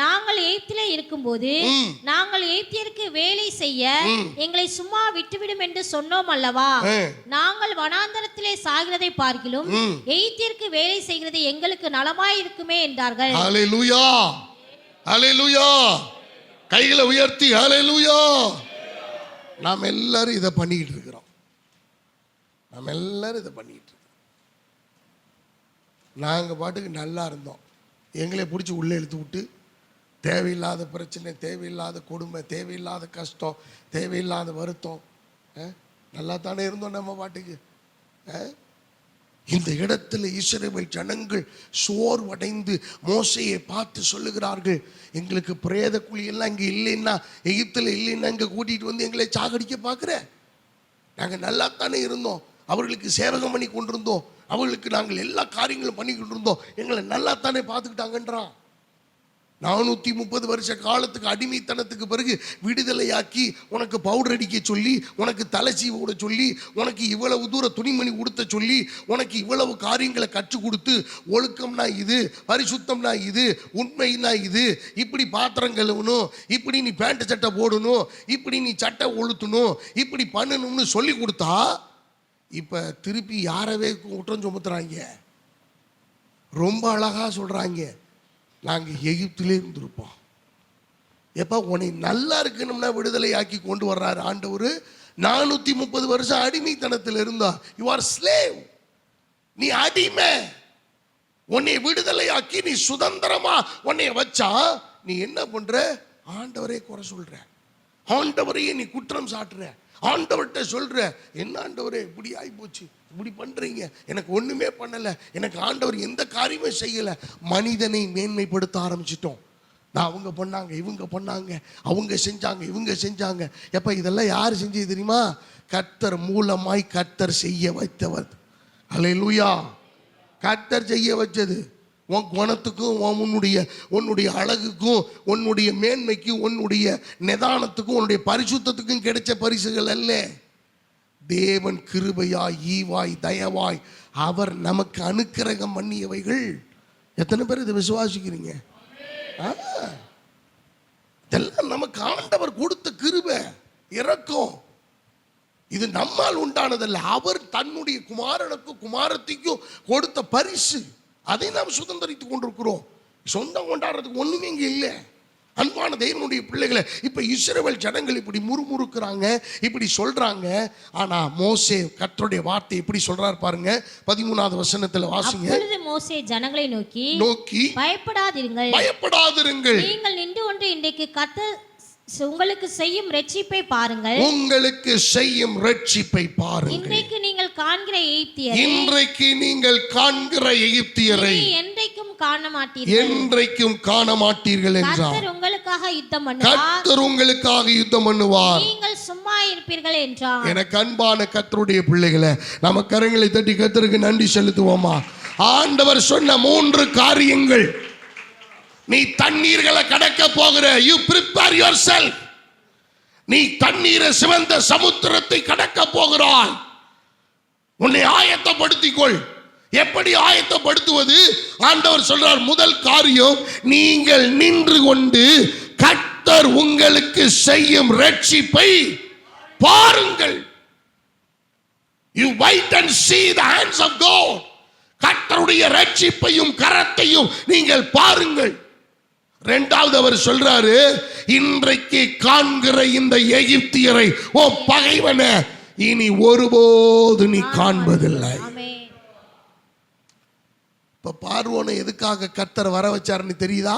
நாங்கள் எகிப்திலே இருக்கும்போது நாங்கள் எகிப்தியருக்கு வேலை செய்ய எங்களை சும்மா விட்டுவிடும் என்று சொன்னோம் அல்லவா? நாங்கள் வனாந்தரத்திலே சாகிறதை பார்க்கிலும் எகிப்தியருக்கு வேலை செய்கிறது எங்களுக்கு நலமாய் இருக்குமே என்றார்கள். ஹல்லேலூயா, ஹல்லேலூயா. கைகளை உயர்த்தி ஹல்லேலூயா. நாம் எல்லாரும் இதை பண்ணிட்டு இருக்கிறோம். நாங்க பாட்டுக்கு நல்லா இருந்தோம். எங்களை பிடிச்சி உள்ளே இழுத்து விட்டு தேவையில்லாத பிரச்சனை, தேவையில்லாத கொடுமை, தேவையில்லாத கஷ்டம், தேவையில்லாத வருத்தம், நல்லா தானே இருந்தோம் நம்ம பாட்டுக்கு. இந்த இடத்துல இஸ்ரவேல் ஜனங்கள் சோர்வடைந்து மோசையை பார்த்து சொல்லுகிறார்கள், எங்களுக்கு பிரேத குழியெல்லாம் இங்கே இல்லைன்னா, எகிப்தில் இல்லைன்னா இங்கே கூட்டிகிட்டு வந்து எங்களை சாகடிக்க பார்க்குற. நாங்கள் நல்லா தானே இருந்தோம், அவர்களுக்கு சேவகம் பண்ணி கொண்டிருந்தோம், அவர்களுக்கு நாங்கள் எல்லா காரியங்களும் பண்ணிக்கிட்டு இருந்தோம், எங்களை நல்லா தானே பார்த்துக்கிட்டாங்கன்றான். 430 வருஷ காலத்துக்கு அடிமைத்தனத்துக்கு பிறகு விடுதலையாக்கி உனக்கு பவுடர் அடிக்க சொல்லி, உனக்கு தலைச்சி விட சொல்லி, உனக்கு இவ்வளவு தூர துணிமணி உடுத்த சொல்லி, உனக்கு இவ்வளவு காரியங்களை கற்றுக் கொடுத்து, ஒழுக்கம்னா இது, பரிசுத்தம்னா இது, உண்மைனா இது, இப்படி பாத்திரம் கழுவணும், இப்படி நீ பேண்ட் சட்டை போடணும், இப்படி நீ சட்டை ஒழுத்தணும், இப்படி பண்ணணும்னு சொல்லி கொடுத்தா இப்ப திருப்பி யாரவே குற்றம் சுமத்துறாங்க. ரொம்ப அழகா சொல்றாங்க, நாங்கள் எகிப்திலே இருந்திருப்போம். எப்போ உன்னை நல்லா இருக்கணும்னா விடுதலை ஆக்கி கொண்டு வர்றாரு ஆண்டவர். 430 வருஷம் அடிமைத்தனத்தில் இருந்தா. யூ ஆர் ஸ்லேவ், நீ அடிமை. உன்னை விடுதலை ஆக்கி நீ சுதந்திரமா உன்னை வச்சா நீ என்ன பண்ற? ஆண்டவரே குறை சொல்ற, ஆண்டவரையே நீ குற்றம் சாட்டுற, ஆண்டவர்கிட்ட சொல்ற, என்ன ஆண்டவரே இப்படி ஆகி போச்சு, இப்படி பண்றீங்க, எனக்கு ஒண்ணுமே பண்ணல, எனக்கு ஆண்டவர் எந்த காரியமே செய்யல. மனிதனை மேன்மைப்படுத்த ஆரம்பிச்சிட்டோம். நான் அவங்க பண்ணாங்க, இவங்க பண்ணாங்க, அவங்க செஞ்சாங்க, இவங்க செஞ்சாங்க. எப்ப இதெல்லாம் யார் செஞ்சது தெரியுமா? கர்த்தர் மூலமாய் கர்த்தர் செய்ய வைத்தவர். ஹல்லேலூயா. கர்த்தர் செய்ய வச்சது. உன் குணத்துக்கும் உன்னுடைய அழகுக்கும் உன்னுடைய மேன்மைக்கும் உன்னுடைய நிதானத்துக்கும் உன்னுடைய பரிசுத்தத்துக்கும் கிடைச்ச பரிசுகள் அல்ல. தேவன் கிருபையாய் ஈவாய் தயவாய் அவர் நமக்கு அனுக்கிரகம் பண்ணியவைகள். எத்தனை பேர் இதை விசுவாசிக்கிறீங்க? இதெல்லாம் நமக்கு ஆண்டவர் கொடுத்த கிருபை, இரக்கம். இது நம்மால் உண்டானதல்ல, அவர் தன்னுடைய குமாரனுக்கும் குமாரத்திக்கும் கொடுத்த பரிசு. அதை நாம் சுதந்திரித்துக் கொண்டிருக்கிறோம். சொந்தம் கொண்டாடுறதுக்கு ஒண்ணுமே இங்க இல்லை. அன்பான தேவனுடைய பிள்ளைகளை, இப்ப இஸ்ரவேல் ஜனங்கள் இப்படி முறுமுறுக்கிறாங்க, இப்படி சொல்றாங்க. ஆனா மோசே கர்த்தருடைய வார்த்தை எப்படி சொல்றார் பாருங்க. 13வது வசனத்துல வாசிங்க. அப்பொழுது மோசே ஜனங்களை நோக்கி பயப்படாதிருங்கள், நீங்கள் நின்று கொண்டு இன்றைக்கு கர்த்தர் உங்களுக்கு செய்யும் ரட்சிப்பை பாருங்கள், உங்களுக்கு செய்யும் ரட்சிப்பை பாருங்கள். இன்றைக்கு நீங்கள் காண்கிற எகிப்தியரை, இன்றைக்கு நீங்கள் காண்கிற எகிப்தியரை என்றைக்கும் காண மாட்டீர்கள், என்றைக்கும் காண மாட்டீர்கள் என்றார். கர்த்தர் உங்களுக்காக யுத்தம் பண்ணுவார், கர்த்தர் உங்களுக்காக யுத்தம் பண்ணுவார். நீங்கள் சும்மா சுகமாயிருப்பீர்கள் என்றார். எனக்கு அன்பான கர்த்தருடைய பிள்ளைகளை, நம்ம கரங்களை தட்டி கர்த்தருக்கு நன்றி செலுத்துவோமா? ஆண்டவர் சொன்ன 3 காரியங்கள். நீ தண்ணீர்களை கடக்க போகிற, யூ ப்ரிப்பேர் யுவர் செல்ஃப். நீ தண்ணீரை சிவந்த சமுத்திரத்தை கடக்க போகிறாய். உன்னை ஆயத்தப்படுத்திக்கொள். எப்படி ஆயத்தப்படுத்துவது? ஆண்டவர் சொல்றார், முதல் காரியம், நீங்கள் நின்று கொண்டு கர்த்தர் உங்களுக்கு செய்யும் ரட்சிப்பை பாருங்கள். You wait and see the hands of God. கர்த்தருடைய ரட்சிப்பையும் கரத்தையும் நீங்கள் பாருங்கள். இரண்டாவது அவர் சொல்றாரு, இன்றைக்கு காண்கிற இந்த எகிப்தியரை, ஓ பகைவனே, இனி ஒருபோது நீ காண்பதில்லை. இப்ப பார்வோனை எதுக்காக கர்த்தர் வர வச்சாருன்னு தெரியுதா?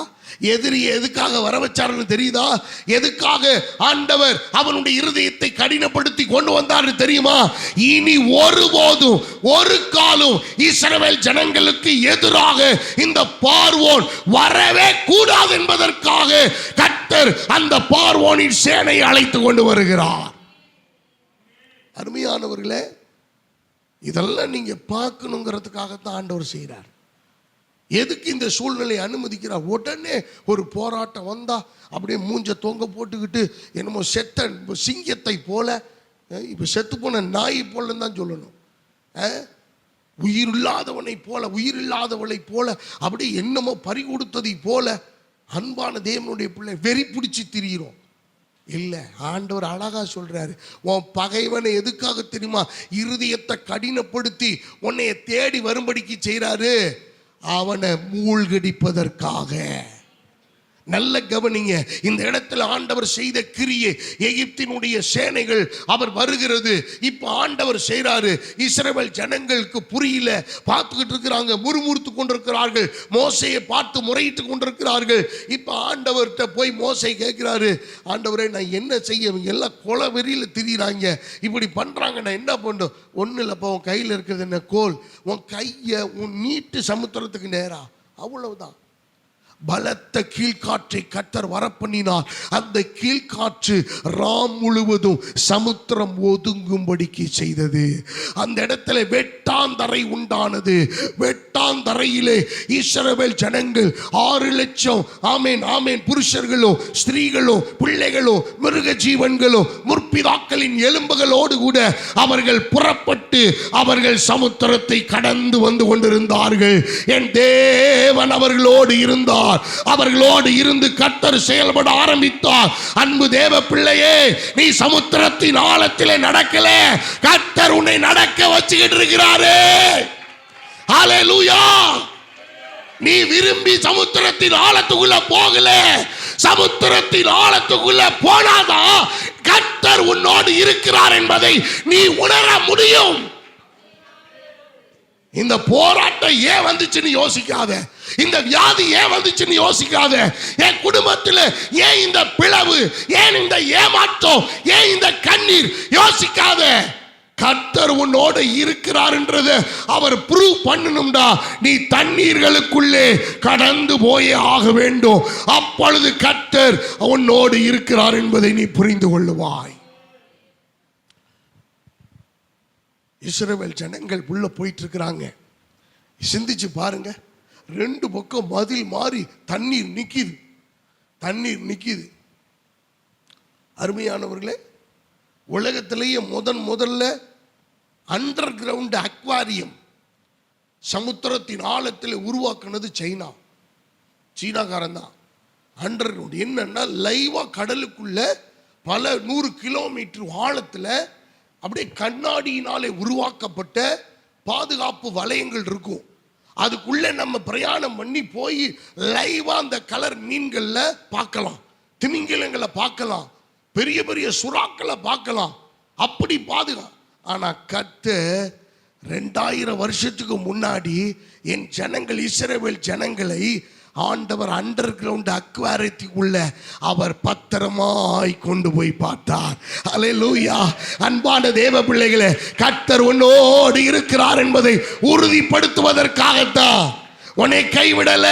எதிரியை எதுக்காக வர வச்சாருன்னு தெரியுதா? எதுக்காக ஆண்டவர் அவனுடைய இருதயத்தை கடினப்படுத்தி கொண்டு வந்தாரு தெரியுமா? இனி ஒருபோதும் ஒரு காலம் இஸ்ரவேல் ஜனங்களுக்கு எதிராக இந்த பார்வோன் வரவே கூடாது என்பதற்காக கர்த்தர் அந்த பார்வோனின் சேனையை அழைத்து கொண்டு வருகிறார். அருமையானவர்களே, இதெல்லாம் நீங்க பார்க்கணுங்கிறதுக்காகத்தான் ஆண்டவர் செய்கிறார். எதுக்கு இந்த சூழ்நிலை அனுமதிக்கிறார்? உடனே ஒரு போராட்டம் வந்தா அப்படியே மூஞ்ச தொங்க போட்டுக்கிட்டு என்னமோ செத்த சிங்கத்தை போல, இப்ப செத்து போன நாய் போலன்னு தான் சொல்லணும். உயிர் இல்லாதவனை போல, உயிர் இல்லாதவளை போல, அப்படியே என்னமோ பறி கொடுத்ததை போல அன்பான தேவனுடைய பிள்ளை வெறி பிடிச்சி திரிகிறோம். இல்லை, ஆண்டவர் அழகா சொல்றாரு, உன் பகைவனை எதுக்காக தெரியுமா? இருதயத்தை கடினப்படுத்தி உன்னைய தேடி வரும்படிக்கு செய்றாரு. அவனை மூழ்கடிப்பதற்காக. நல்ல கவனிங்க, இந்த இடத்துல ஆண்டவர் செய்த கிரியை, எகிப்தினுடைய சேனைகள் அவர் வருகிறது. இப்ப ஆண்டவர் செய்றாரு. இஸ்ரவேல் ஜனங்களுக்கு புரியல, பார்த்துக்கிட்டு இருக்கிறாங்க, முறுமுறுத்து கொண்டிருக்கிறார்கள், மோசையை பார்த்து முறையிட்டு கொண்டிருக்கிறார்கள். இப்ப ஆண்டவர்கிட்ட போய் மோசை கேட்கிறாரு, ஆண்டவரே நான் என்ன செய்ய? எல்லாம் கொலை வெறியில திரியிறாங்க, இப்படி பண்றாங்க, நான் என்ன பண்ணும்? ஒன்னும் இல்லப்பா, உன் கையில் இருக்கிறது என்ன? கோல். உன் கையை உன் நீட்டு சமுத்திரத்துக்கு நேரா, அவ்வளவுதான். பலத்த கீழ்காற்றை கர்த்தர் வரப்பண்ணினார். அந்த கீழ்காற்று ராம் முழுவதும் சமுத்திரம் ஒதுங்கும்படிக்கு செய்தது. அந்த இடத்துல வெட்டாந்தரை உண்டானது. வெட்டாந்தரையிலே இஸ்ரவேல் ஜனங்கள் 6 லட்சம், ஆமேன் ஆமேன், புருஷர்களோ ஸ்திரீகளோ பிள்ளைகளோ மிருக ஜீவன்களோ முற்பிதாக்களின் எலும்புகளோடு கூட அவர்கள் புறப்பட்டு அவர்கள் சமுத்திரத்தை கடந்து வந்து கொண்டிருந்தார்கள். என் தேவன் அவர்களோடு இருந்தார். அவர்களோடு இருந்து கர்த்தர் செயல்பட ஆரம்பித்தார். அன்பு தேவ பிள்ளையே, நீ சமுத்திரத்தின் ஆழத்திலே நடக்கல, கர்த்தர் உன்னை நடக்க வச்சுக்கிட்டு இருக்கிறாரு. ஹல்லேலூயா. நீ விரும்பி சமுத்திரத்தின் ஆழத்துக்குள்ள போகல, சமுத்திரத்தின் ஆழத்துக்குள்ள போனாதான் கர்த்தர் உன்னோடு இருக்கிறார் என்பதை நீ உணர முடியும். இந்த போராட்டம் ஏன் வந்துச்சுன்னு யோசிக்காத, இந்த வியாதி ஏன் வந்துச்சுன்னு யோசிக்காத, என் குடும்பத்தில் ஏன் இந்த பிளவு, ஏன் இந்த ஏமாற்றம், ஏன் இந்த கண்ணீர், யோசிக்காத. கர்த்தர் உன்னோடு இருக்கிறார் என்றது அவர் ப்ரூவ் பண்ணணும்டா. நீ தண்ணீர்களுக்குள்ளே கடந்து போயே ஆக வேண்டும். அப்பொழுது கர்த்தர் உன்னோடு இருக்கிறார் என்பதை நீ புரிந்து கொள்ளுவாய். இஸ்ரவேல் ஜனங்கள் உள்ள போயிட்டு இருக்கிறாங்க. சிந்திச்சு பாருங்க, 2 பக்கம் மதில் மாறி தண்ணீர் நிக்குது, தண்ணீர் நிக்குது. அருமையானவர்களே, உலகத்திலேயே முதல்ல அண்டர் கிரவுண்ட் அக்வாரியம் சமுத்திரத்தின் ஆழத்தில் உருவாக்குனது சீனாக்காரன் தான். அண்டர் கிரவுண்ட் என்னன்னா, லைவா கடலுக்குள்ள பல 100 கிலோமீட்டர் ஆழத்தில் அப்படியே கண்ணாடியினாலே உருவாக்கப்பட்ட பாதுகாப்பு வளையங்கள் இருக்கும். அதுக்குள்ள நம்ம பிரயாணம் பண்ணி போய் லைவா அந்த கலர் மீன்கள்ல பார்க்கலாம், திமிங்கலங்களை பார்க்கலாம், பெரிய பெரிய சுறாக்களை பார்க்கலாம். அப்படி பாதுகா. ஆனா கர்த்தர் 2000 வருஷத்துக்கு முன்னாடி என் ஜனங்கள் இஸ்ரவேல் ஜனங்களை ஆண்டவர் அண்டர் கிரவுண்ட் அக்வாரியத்துக்குள்ள அவர் பத்திரமாய் கொண்டு போய் பார்த்தார். அல்லேலூயா. அன்பான தேவ பிள்ளைகளே, கர்த்தர் உன்னோடு இருக்கிறார் என்பதை உறுதிப்படுத்துவதற்காகத்தான். உன்னை கைவிடல,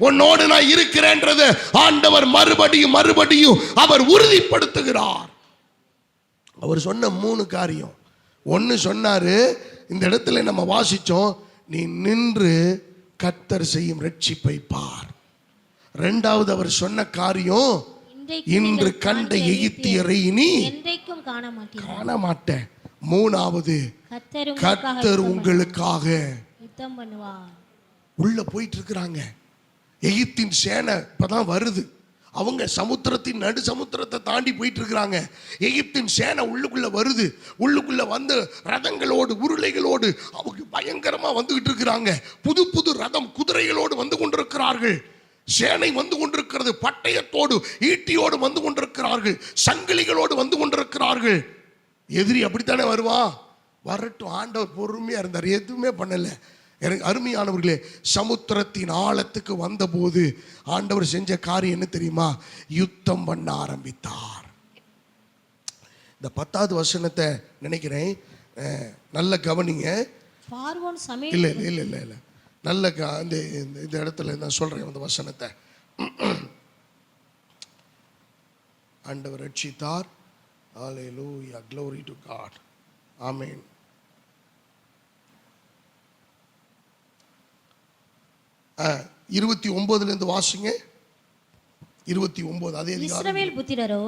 உன்னோடு நான் இருக்கிறேன்றது ஆண்டவர் மறுபடியும் அவர் உறுதிப்படுத்துகிறார். அவர் சொன்ன 3 காரியம். ஒன்று சொன்னாரு, இந்த இடத்துல நம்ம வாசிச்சோம், நீ நின்று கர்த்தர் செய்யும் ரட்சிப்பை பார். 2வது அவர் சொன்ன காரியம், இன்று கண்ட எகிப்தியரை இனி என்றைக்கும் காண மாட்டேன். 3வது கர்த்தர் உங்களுக்காக யுத்தம் பண்ணுவார். உள்ள போயிட்டு இருக்கிறாங்க. எகிப்தின் சேனை இப்பதான் வருது. அவங்க சமுத்திரத்தின் நடு சமுத்திரத்தை தாண்டி போயிட்டு இருக்கிறாங்க. எகிப்தின் சேனை உள்ளுக்குள்ள வருது. உள்ளுக்குள்ள வந்து ரதங்களோடு உருளைகளோடு அவங்க பயங்கரமா வந்துகிட்டு இருக்கிறாங்க. புது புது ரதம் குதிரைகளோடு வந்து கொண்டிருக்கிறார்கள். சேனை வந்து கொண்டிருக்கிறது. பட்டயத்தோடு ஈட்டியோடு வந்து கொண்டிருக்கிறார்கள். சங்கிலிகளோடு வந்து கொண்டிருக்கிறார்கள். எதிரி அப்படித்தானே வருவான். வரட்டும், ஆண்டவர் பொறுமையா இருந்தார், எதுவுமே பண்ணல. எனக்கு அருமையானவர்களே, சமுத்திரத்தின் ஆழத்துக்கு வந்தபோது ஆண்டவர் செஞ்ச காரியம் என்ன தெரியுமா? யுத்தம் பண்ண ஆரம்பித்தார். இந்த 10வது வசனத்தை நினைக்கிறேன், நல்ல கவனிங்க. இல்ல இல்ல இல்ல இல்ல இல்ல நல்ல இந்த இடத்துல நான் சொல்றேன் அந்த வசனத்தை. ஆண்டவர் ரட்சித்தார். ஹல்லேலூயா, glory to God. ஆமென். ஆ 29ல இருந்து வாசிங்க. 29 அதே அதிகாரம். இஸ்ரவேல் புத்திரரோ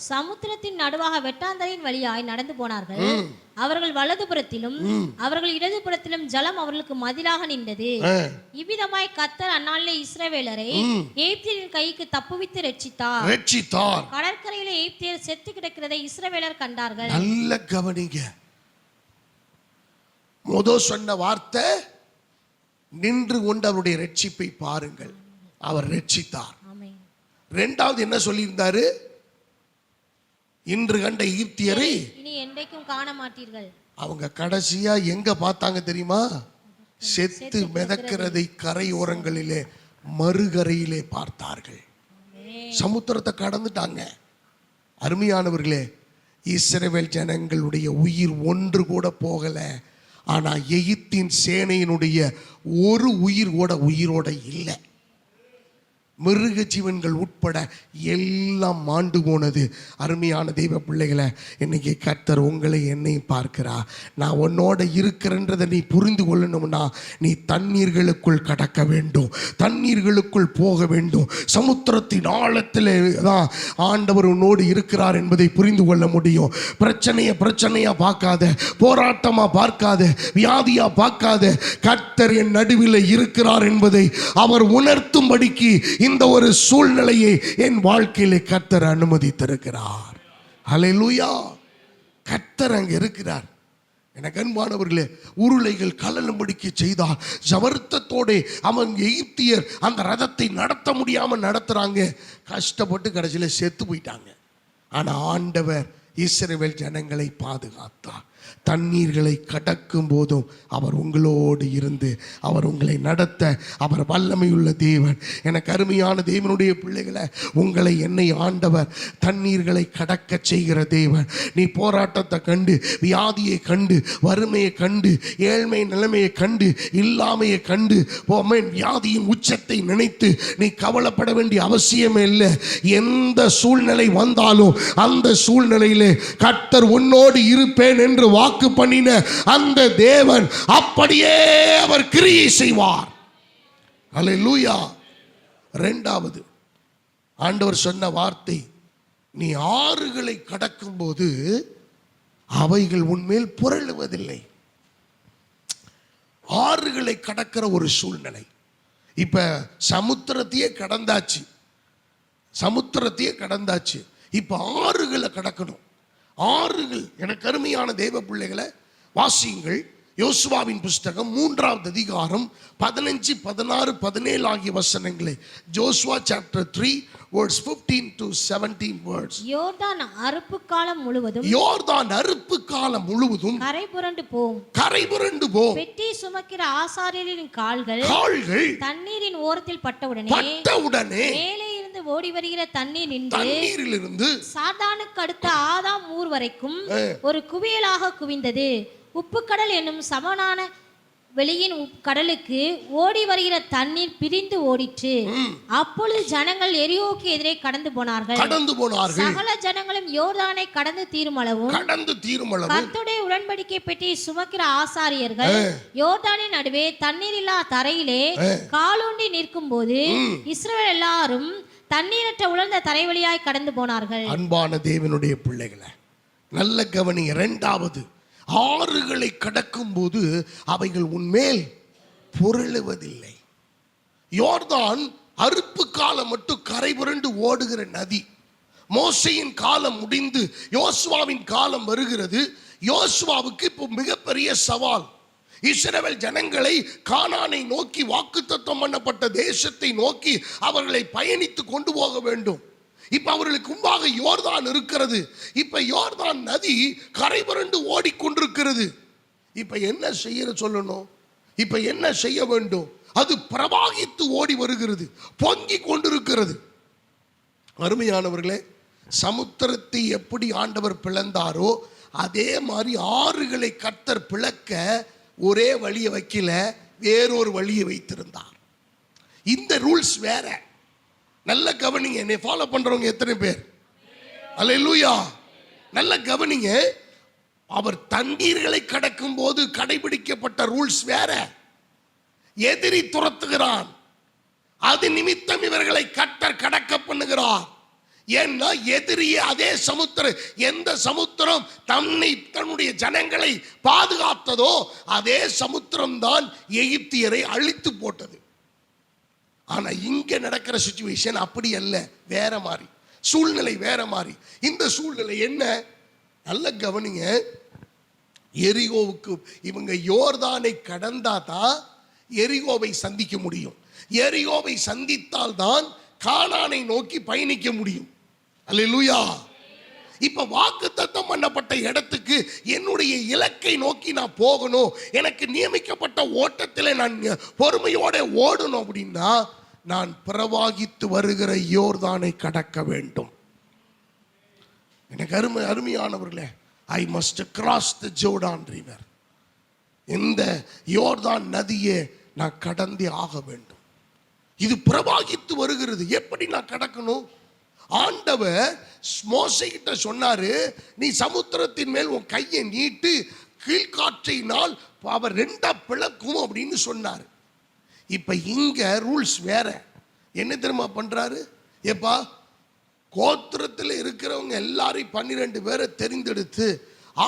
சமுத்திரத்தின் நடுவாக வெட்டாந்தரையின் வழியாய் நடந்து போனார்கள். அவர்கள் வலதுபுறத்திலும் அவர்கள் இடதுபுறத்திலும் ஜலம் அவர்களுக்கு மதிலாக நின்றது. இவ்விதமாய் கர்த்தர் அந்நாளிலே இஸ்ரவேலரை எகிப்தியரின் கைக்கு தப்புவித்து ரட்சித்தார். கடற்கரையிலே எகிப்தியர் செத்து கிடக்கிறதை இஸ்ரவேலர் கண்டார்கள். நல்ல கவனிங்க. முதல் சொன்ன வார்த்தை, நின்று கொண்டு அவருடைய ரட்சிப்பை பாருங்கள். அவர் ரட்சித்தார். 2வது என்ன சொல்லியிருந்தாரு? இன்று கண்ட எகிப்தியரை இனி என்றைக்கும் காண மாட்டீர்கள். அவங்க கடைசியா எங்க பார்த்தாங்க தெரியுமா? செத்து மிதக்கிறதை கரையோரங்களிலே மறுகரையிலே பார்த்தார்கள். சமுத்திரத்தை கடந்துட்டாங்க. அருமையானவர்களே, இஸ்ரவேல் ஜனங்களுடைய உயிர் ஒன்று கூட போகல. ஆனா எகிப்தின் சேனையினுடைய ஒரு உயிர் கூட உயிரோட இல்லை. மிருக ஜீவன்கள் உட்பட எல்லாம் மாண்டு போனது. அருமையான தெய்வ பிள்ளைகளை, இன்னைக்கு கர்த்தர் உங்களை என்னையும் பார்க்கிறார். நான் உன்னோட இருக்கிறன்றதை நீ புரிந்து கொள்ளணும்னா நீ தண்ணீர்களுக்குள் கடக்க வேண்டும், தண்ணீர்களுக்குள் போக வேண்டும். சமுத்திரத்தின் ஆழத்தில் தான் ஆண்டவர் உன்னோடு இருக்கிறார் என்பதை புரிந்து கொள்ள முடியும். பிரச்சனையா பார்க்காத, போராட்டமா பார்க்காத, வியாதியா பார்க்காத, கர்த்தர் என் நடுவில் இருக்கிறார் என்பதை அவர் உணர்த்தும்படிக்கு இந்த ஒரு சூழ்நிலையை என் வாழ்க்கையிலே கர்த்தர் அனுமதித்திருக்கிறார். ஹல்லேலூயா. கர்த்தர் அங்க இருக்கிறார். எனக்கு அன்பானவர்களே, உருளைகள் கலலும்படிக்கு செய்தார். ஜவர்த்தத்தோட அவன் எகிப்தியர் அந்த ரதத்தை நடத்த முடியாம நடத்துறாங்க. கஷ்டப்பட்டு கடைசியில செத்து போயிட்டாங்க. ஆனா ஆண்டவர் இஸ்ரவேல் ஜனங்களை பாதுகாத்தார். தண்ணீர்களை கடக்கும் போதும் அவர் உங்களோடு இருந்து அவர் உங்களை நடத்த அவர் வல்லமையுள்ள தேவன். எனக்கு அருமையான தேவனுடைய பிள்ளைகளை, உங்களை என்னை ஆண்டவர் தண்ணீர்களை கடக்க செய்கிற தேவன். நீ போராட்டத்தை கண்டு, வியாதியை கண்டு, வறுமையை கண்டு, ஏழ்மை நிலைமையை கண்டு, இல்லாமையை கண்டு, வியாதியின் உச்சத்தை நினைத்து நீ கவலைப்பட வேண்டிய அவசியமே இல்லை. எந்த சூழ்நிலை வந்தாலும் அந்த சூழ்நிலையிலே கர்த்தர் உன்னோடு இருப்பேன் என்று வாக்கு பண்ணின அந்த தேவன் அப்படியே அவர் கிரியை செய்வார். ஹல்லேலூயா. 2வது ஆண்டவர் சொன்ன வார்த்தை, நீ ஆறுகளை கடக்கும் போது அவைகள் உன்மேல் புரளுவதில்லை. ஆறுகளை கடக்கிற ஒரு சூழ்நிலை. இப்ப சமுத்திரத்தையே கடந்தாச்சு. இப்ப ஆறுகளை கடக்கணும். ஆறுகள். எனக்கு அருமையான தேவ பிள்ளைகளை, வாசியுங்கள் யோசுவாவின் புஸ்தகம் 3வது அதிகாரம் 15, 16, 17 ஆகிய வசனங்களை. Joshua chapter 3 verse 15 to 17 words. யோர்தான் அறுப்பு காலம் முழுவதும் கரை புரண்டு போம். பெட்டி சுமக்கிற ஆசாரியரின் கால்கள் தண்ணீரின் ஓரத்தில் பட்டவுடனே மேலே இருந்து ஓடி வருகிற தண்ணீரிலிருந்து சாத்தானுக்கு அடுத்த ஆதாம் ஊர் வரைக்கும் ஒரு குவியலாக குவிந்தது. உப்புக்கடல் என்னும் வெளியின் கடலுக்கு ஓடி வருகிற தண்ணீர் பிரிந்து ஓடிற்று. அப்பொழுது ஜனங்கள் எரியோவுக்கு எதிரே கடந்து போனார்கள். சகல ஜனங்களும் யோர்தானை கடந்து தீருமளவும் கர்த்தருடைய உடன்படிக்கை பெட்டி சுமக்கிற ஆசாரியர்கள் யோர்தானின் நடுவே தண்ணீர் இல்லா தரையிலே காலூண்டி நிற்கும் போது இஸ்ரவேல் எல்லாரும் தண்ணீரற்ற உலர்ந்த தரை வழியாய் கடந்து போனார்கள். அன்பான தேவனுடைய பிள்ளைகளை நல்ல கவனிங்க. இரண்டாவது, ஆறுகளை கடக்கும் போது அவைகள் உன்மேல் பொருளுவதில்லை. யோர்தான் அறுப்பு காலம் மட்டும் கரை புரண்டு ஓடுகிற நதி. மோசையின் காலம் முடிந்து யோசுவாவின் காலம் வருகிறது. யோசுவாவுக்கு இப்போ மிகப்பெரிய சவால். இஸ்ரவேல் ஜனங்களை கானானை நோக்கி, வாக்குத்தத்தம் பண்ணப்பட்ட தேசத்தை நோக்கி அவர்களை பயணித்து கொண்டு போக வேண்டும். இப்ப அவர்களுக்கு முன்பாக யோர்தான் இருக்கிறது. இப்ப யோர்தான் நதி கரை புரண்டு ஓடிக்கொண்டிருக்கிறது. இப்ப என்ன செய்ய சொல்லணும்? இப்ப என்ன செய்ய வேண்டும்? அது பிரவாகித்து ஓடி வருகிறது, பொங்கி கொண்டிருக்கிறது. அருமையானவர்களே, சமுத்திரத்தை எப்படி ஆண்டவர் பிளந்தாரோ அதே மாதிரி ஆறுகளை கர்த்தர் பிளக்க ஒரே வழியை வைக்கல, வேறொரு வழியை வைத்திருந்தார். இந்த ரூல்ஸ் வேற. நல்ல கவனிங்க. என்னை ஃபாலோ பண்றவங்க எத்தனை பேர்? அல்லேலூயா. நல்ல கவனிங்க. அவர் தண்ணீர்களை கடக்கும் போது கடைபிடிக்கப்பட்ட ரூல்ஸ் வேற. எதிரி துரத்துகிறான், அது நிமித்தம் இவர்களை கர்த்தர் கடக்க பண்ணுகிறார். ஏன்னா எதிரியே அதே சமுத்திரம். எந்த சமுத்திரம் தன்னுடைய ஜனங்களை பாதுகாத்ததோ அதே சமுத்திரம் தான் எகிப்தியரை அழித்து போட்டது. ஆனா இங்க நடக்கிற சிச்சுவேஷன் அப்படி அல்ல, வேற மாதிரி சூழ்நிலை, வேற மாதிரி. இந்த சூழ்நிலை என்ன? நல்ல கவனிங்க. எரிகோவுக்கு இவங்க யோர்தானை கடந்தா தான் எரிகோவை சந்திக்க முடியும். எரிகோவை சந்தித்தால் தான் கானானை நோக்கி பயணிக்க முடியும். அல்லேலூயா. இப்ப வாக்குத்தத்தம் பண்ணப்பட்ட இடத்துக்கு என்னுடைய இலக்கை நோக்கி நான் போகணும், எனக்கு நியமிக்கப்பட்ட ஓட்டத்தில் நான் பொறுமையோட ஓடணும் அப்படின்னா நான் பிரவாகித்து வருகிற யோர்தானை கடக்க வேண்டும். எனக்கு அருமையானவர்களே, I must cross the Jordan river. இந்த யோர்தான் நதியை நான் கடந்தே ஆக வேண்டும். இது பிரவாகித்து வருகிறது. எப்படி நான் கடக்கணும்? ஆண்டவர் மோசே கிட்ட சொன்னாரு, நீ சமுத்திரத்தின் மேல் உன் கையை நீட்டு, கீழ்காற்றினால் அவர் ரெண்டா பிளக்கும் அப்படின்னு சொன்னார். இப்ப இங்க ரூல்ஸ் வேற. என்ன தெரியுமா பண்றாரு? ஏப்பா, கோத்திரத்தில் இருக்கிறவங்க எல்லாரையும் 12 பேரை தெரிந்தெடுத்து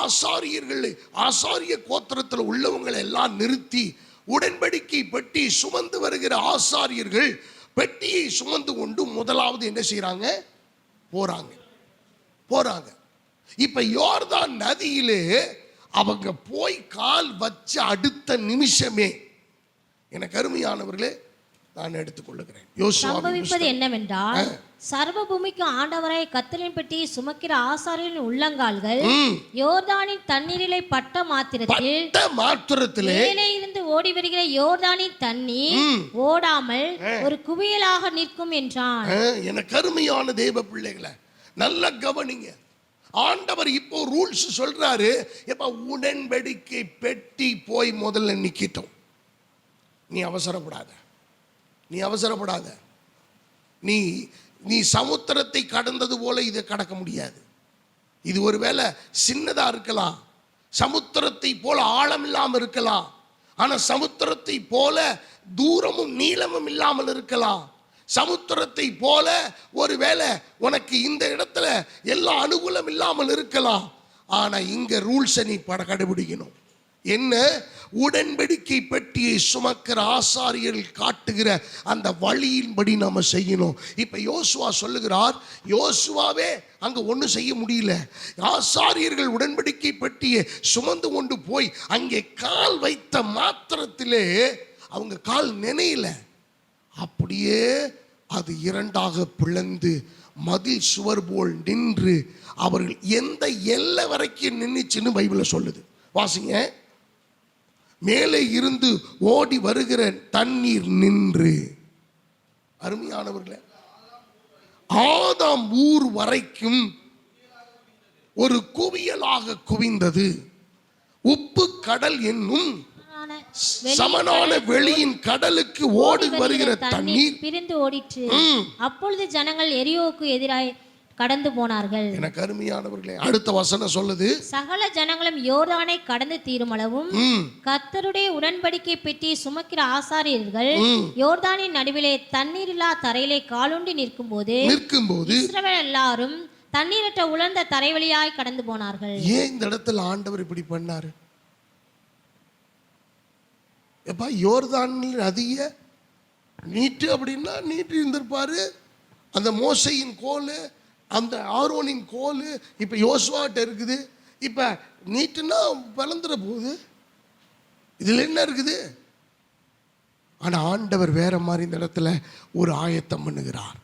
ஆசாரிய கோத்திரத்தில் உள்ளவங்களை எல்லாம் நிறுத்தி உடன்படிக்கை பெட்டி சுமந்து வருகிற ஆசாரியர்கள் பெட்டியை சுமந்து கொண்டு முதலாவது என்ன செய்யறாங்க? போறாங்க. இப்ப யோர்தான் நதியிலே அவங்க போய் கால் வச்ச அடுத்த நிமிஷமே, எனக்கு அருமையானவர்களே, நான் எடுத்துக்கொள்ளுகிறேன். சம்பவிப்பது என்னவென்றால், சர்வ பூமிக்கு ஆண்டவராய் கர்த்தரின் பெட்டியை சுமக்கிற ஆசாரியரின் உள்ளங்கால்கள் யோர்தானின் தண்ணீரிலே பட்ட மாத்திரத்திலே மேலே இருந்து ஓடி வருகிற யோர்தானின் தண்ணீர் ஓடாமல் ஒரு குவியலாக நிற்கும் என்றான். எனக்கு அருமையான தேவ பிள்ளைகளை நல்ல கவனிங்க. ஆண்டவர் இப்போ ரூல்ஸ் சொல்றாரு. எப்ப உடன்படிக்கை பெட்டி போய் முதல்ல நிக்கிட்டோம். நீ அவசரப்படாத. நீ சமுத்திரத்தை கடந்தது போல இதை கடக்க முடியாது. இது ஒருவேளை சின்னதா இருக்கலாம், சமுத்திரத்தை போல ஆழம் இல்லாமல் இருக்கலாம், ஆனா சமுத்திரத்தை போல தூரமும் நீளமும் இல்லாமல் இருக்கலாம். சமுத்திரத்தை போல ஒருவேளை உனக்கு இந்த இடத்துல எல்லா அனுகூலம் இல்லாமல் இருக்கலாம். ஆனா இங்க ரூல்ஸை நீ கடைபிடிக்கணும். என்ன? உடன்படிக்கை பெட்டியை சுமக்கிற ஆசாரியர்கள் காட்டுகிற அந்த வழியின்படி நாம செய்யணும். இப்ப யோசுவா சொல்லுகிறார், யோசுவாவே அங்க ஒன்றும் செய்ய முடியல. ஆசாரியர்கள் உடன்படிக்கை பெட்டியை சுமந்து கொண்டு போய் அங்கே கால் வைத்த மாத்திரத்திலே அவங்க கால் நினையல, அப்படியே அது இரண்டாக பிளந்து மதில் சுவர் போல் நின்று அவர்கள் எந்த எல்லை வரைக்கும் நின்றுச்சுன்னு பைபிள்ல சொல்லுது. வாசிங்க. மேலே இருந்து ஓடி வருகிற தண்ணீர் நின்று, அருமையானவர்களே, ஆதாம் ஊர் வரைக்கும் ஒரு குவியலாக குவிந்தது. உப்பு கடல் என்னும் சமனான வெளியின் கடலுக்கு ஓடி வருகிற தண்ணீர் பிரிந்து ஓடிற்று. அப்பொழுது ஜனங்கள் எரியோவுக்கு எதிராய் கடந்து போனார்கள். எனக்கு அருமையானவர்களே, அடுத்த வசனம் சொல்லுது, சகல ஜனங்களும் யோர்தானை கடந்து தீருமளவும் கர்த்தருடைய உடன்படிக்கை பெட்டி சுமக்கிற ஆசாரியர்கள் யோர்தானின் நடுவிலே தண்ணீரில்லா தரையிலே காலுண்டி நிற்கும்போது இஸ்ரவேல் எல்லாரும் தண்ணீரற்ற உலர்ந்த தரை வழியாய் கடந்து போனார்கள். ஏன் இந்த இடத்துல ஆண்டவர் இப்படி பண்ணாரு? எப்பா, யோர்தானில் அதிக நீட்டு அப்படின்னா நீட்டு இருந்திருப்பாரு. அந்த மோசையின் கோல், அந்த ஆரோனின் கோல் இப்ப யோசுவாட்ட இருக்குது. இப்ப நீட்டுன்னா வளர்ந்துற போகுது, இதுல என்ன இருக்குது? ஆனா ஆண்டவர் வேற மாதிரி இந்த இடத்துல ஒரு ஆயத்தம் பண்ணுகிறார்.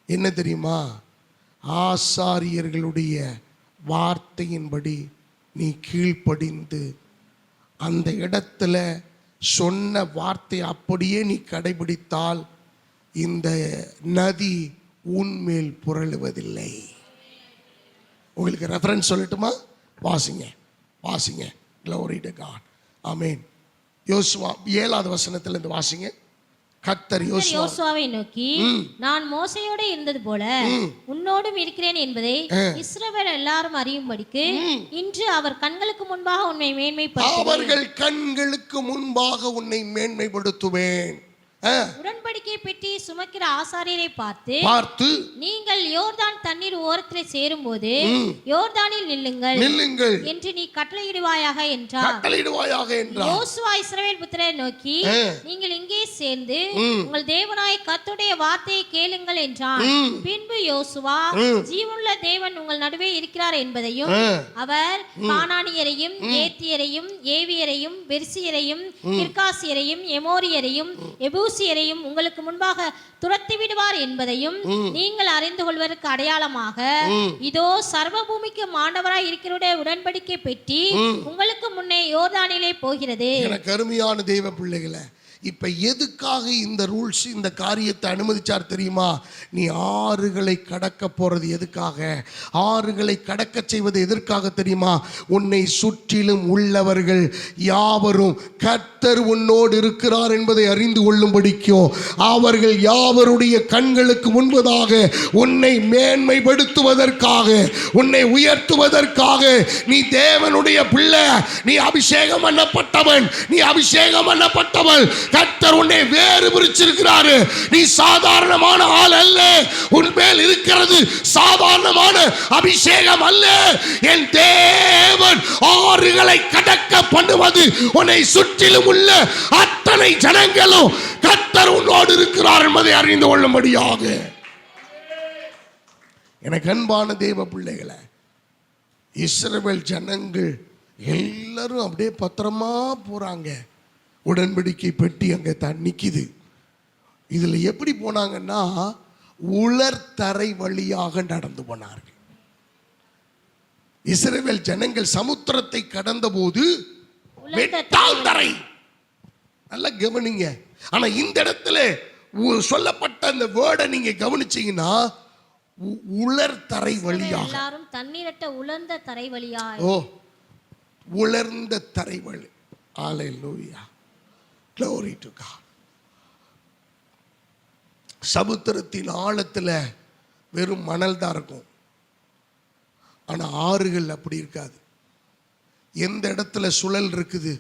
என்ன தெரியுமா? ஆசாரியர்களுடைய வார்த்தையின்படி நீ கீழ்ப்படிந்து அந்த இடத்துல சொன்ன வார்த்தை அப்படியே நீ கடைபிடித்தால் இந்த நதி உன்மேல் புரளுவதில்லை. உங்களுக்கு ரெஃபரன்ஸ் சொல்லட்டுமா? வாசிங்க. Glory to God. ஆமென். யோசுவா 7வது வசனத்துல இருந்து வாசிங்க. கர்த்தர் யோசுவாவை நோக்கி, நான் மோசையோடு இருந்தது போல உன்னோடும் இருக்கிறேன் என்பதை இஸ்ரவேல் எல்லாரும் அறியும்படிக்கு இன்று அவர் கண்களுக்கு முன்பாக உன்னை மேன்மைப்படுத்துவேன். அவர்கள் கண்களுக்கு முன்பாக உன்னை மேன்மைப்படுத்துவேன். உடன்படிக்கை பெட்டி சுமக்கிற ஆசாரியரை பார்த்து நீங்கள் யோர்தான் தண்ணீர் ஓரத்திலே சேரும்போது யோர்தானில் நில்லுங்கள் என்று நீ கட்டளையிடுவாயாக என்றார். யோசுவா இஸ்ரவேல் புத்திரரை நோக்கி, நீங்கள் இங்கே சேர்ந்து உங்கள் தேவனாய கர்த்தருடைய வார்த்தையை கேளுங்கள் என்றான். பின்பு யோசுவா ஜீவனுள்ள தேவன் உங்கள் நடுவே இருக்கிறார் என்பதையும் அவர் கானானியரையும் ஏத்தியரையும் ஏவியரையும் பெர்சியரையும் கிர்காசியரையும் எமோரியரையும் எபூசியரையும் உங்களுக்கு முன்பாக துரத்தி விடுவார் என்பதையும் நீங்கள் அறிந்து கொள்வதற்கு அடையாளமாக இதோ சர்வ பூமிக்கு மாண்டவராய் இருக்கிற உடன்படிக்கை பெட்டி உங்களுக்கு முன்னே யோர்தானிலே போகிறது. எனக்கு அருமையான தெய்வ பிள்ளைகளே, இப்ப எதுக்காக இந்த ரூல்ஸ், இந்த காரியத்தை அனுமதிச்சார் தெரியுமா? நீ ஆறுகளை கடக்க போறது எதுக்காக? ஆறுகளை கடக்க செய்வது எதற்காக தெரியுமா? உன்னை சுற்றிலும் உள்ளவர்கள் யாவரும் கர்த்தர் உன்னோடு இருக்கிறார் என்பதை அறிந்து கொள்ளும்படிக்கும் அவர்கள் யாவருடைய கண்களுக்கு முன்பதாக உன்னை மேன்மைப்படுத்துவதற்காக, உன்னை உயர்த்துவதற்காக. நீ தேவனுடைய பிள்ளை, நீ அபிஷேகம் பண்ணப்பட்டவன், நீ அபிஷேகம் பண்ணப்பட்டவன். கர்த்தர் உன்னை வேறு பிரிச்சிருக்கிறாரு. நீ சாதாரணமான ஆள் அல்ல. உன் மேல் இருக்கிறது சாதாரணமான அபிஷேகம் அல்ல. என் தேவன் ஆறுகளை கடக்க பண்ணுவது உன்னை சுற்றிலும் உள்ள அத்தனை ஜனங்களும் கர்த்தர் உன்னோடு இருக்கிறார் என்பதை அறிந்து கொள்ளும்படியாக. எனக்கு அன்பான தேவ பிள்ளைகளை, இஸ்ரவேல் ஜனங்கள் எல்லாரும் அப்படியே பத்திரமா போறாங்க. உடன்படிக்கை பெட்டி அங்கே தான் நிக்குது. இதுல எப்படி போனாங்கன்னா உலர்தரை வழியாக நடந்து போனார்கள். இஸ்ரவேல் ஜனங்கள் சமுத்திரத்தை கடந்த போது வெட்டால் தரை. நல்லா கவனிங்க. ஆனா இந்த இடத்துல சொல்லப்பட்ட அந்த வேர்டை நீங்க கவனிச்சீங்கன்னா உலர்தரை வழியாக, எல்லாரும் தண்ணீரற்ற உலர்ந்த தரை வழியாக. ஓ, உலர்ந்த தரை வழி. ஹல்லேலூயா. Glory to God. சமுத்திரத்தின் ஆழத்துல வெறும் மணல் தான் இருக்கும். ஆனா ஆறுகள் அப்படி இருக்காது. எந்த இடத்துல சுழல் இருக்குது,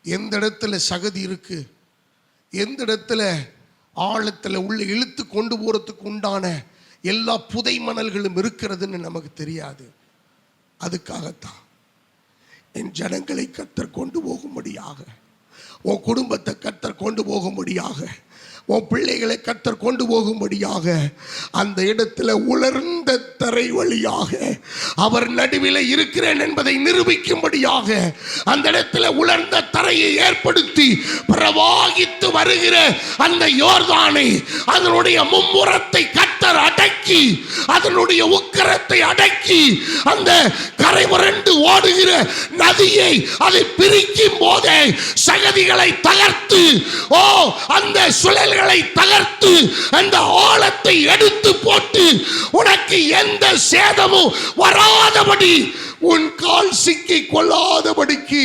எந்த இடத்துல சகதி இருக்கு, எந்த இடத்துல ஆழத்துல உள்ள இழுத்து கொண்டு போறதுக்கு உண்டான எல்லா புதை மணல்களும் இருக்கிறதுன்னு நமக்கு தெரியாது. அதுக்காகத்தான் என் ஜனங்களை கர்த்தர் கொண்டு போகும்படியாக, உன் குடும்பத்தை கர்த்தர் கொண்டு போகும்படியாக, உன் பிள்ளைகளை கர்த்தர் கொண்டு போகும்படியாக அந்த இடத்துல உலர்ந்த தரை வழியாக அவர் நடுவில் இருக்கிறேன் என்பதை நிரூபிக்கும்படியாக அந்த இடத்துல உலர்ந்த தரையை ஏற்படுத்தி பிரவாகித்து வருகிற அந்த யோர்தானை, அதனுடைய மும்முரத்தை கர்த்தர் அடக்கி, அதனுடைய உக்கிரத்தை அடக்கி, அந்த கரை புரண்டு ஓடுகிற நதியை அதை பிரிக்கும் போதே சகதிகளை தகர்த்து, அந்த சுழல்களை தகர்த்து, அந்த ஆழத்தை எடுத்து போட்டு உனக்கு எந்த சேதமும் வராதபடி, உன் கால் சிக்கி கொள்ளாதபடிக்கு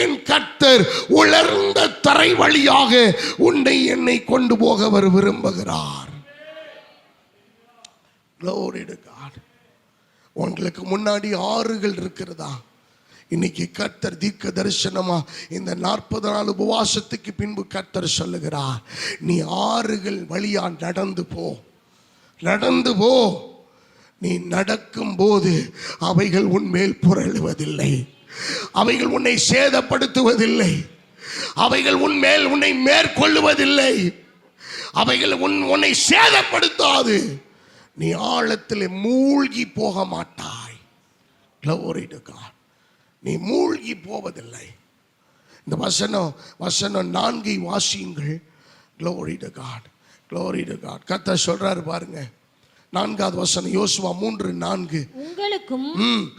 என் கர்த்தர் உலர்ந்த தரை வழியாக உன்னை என்னை கொண்டு போக அவர் விரும்புகிறார். Glory to God. உங்களுக்கு முன்னாடி ஆறுகள் இருக்கிறதா? இன்னைக்கு கர்த்தர் தீர்க்க தரிசனமா இந்த 40 நாள் உபவாசத்துக்கு பின்பு கர்த்தர் சொல்லுகிறார், நீ ஆறுகள் வழியா நடந்து போ, நடந்து போ. நீ நடக்கும் போது அவைகள் உன்மேல் புரளுவதில்லை, அவைகள் உன்னை சேதப்படுத்துவதில்லை, அவைகள் உன்மேல் உன்னை மேற்கொள்ளுவதில்லை, அவைகள் உன்னை சேதப்படுத்தாது. நீ ஆழத்தில் மூழ்கி போக மாட்டாய். Glory to God. நீ மூழ்கி போவதில்லை. இந்த வசனம் 4 வாசியுங்கள். Glory to God. Glory to God. கர்த்தர் சொல்றாரு பாருங்க, 4வது வசனம் யோசுவா 3:4. உங்களுக்கும்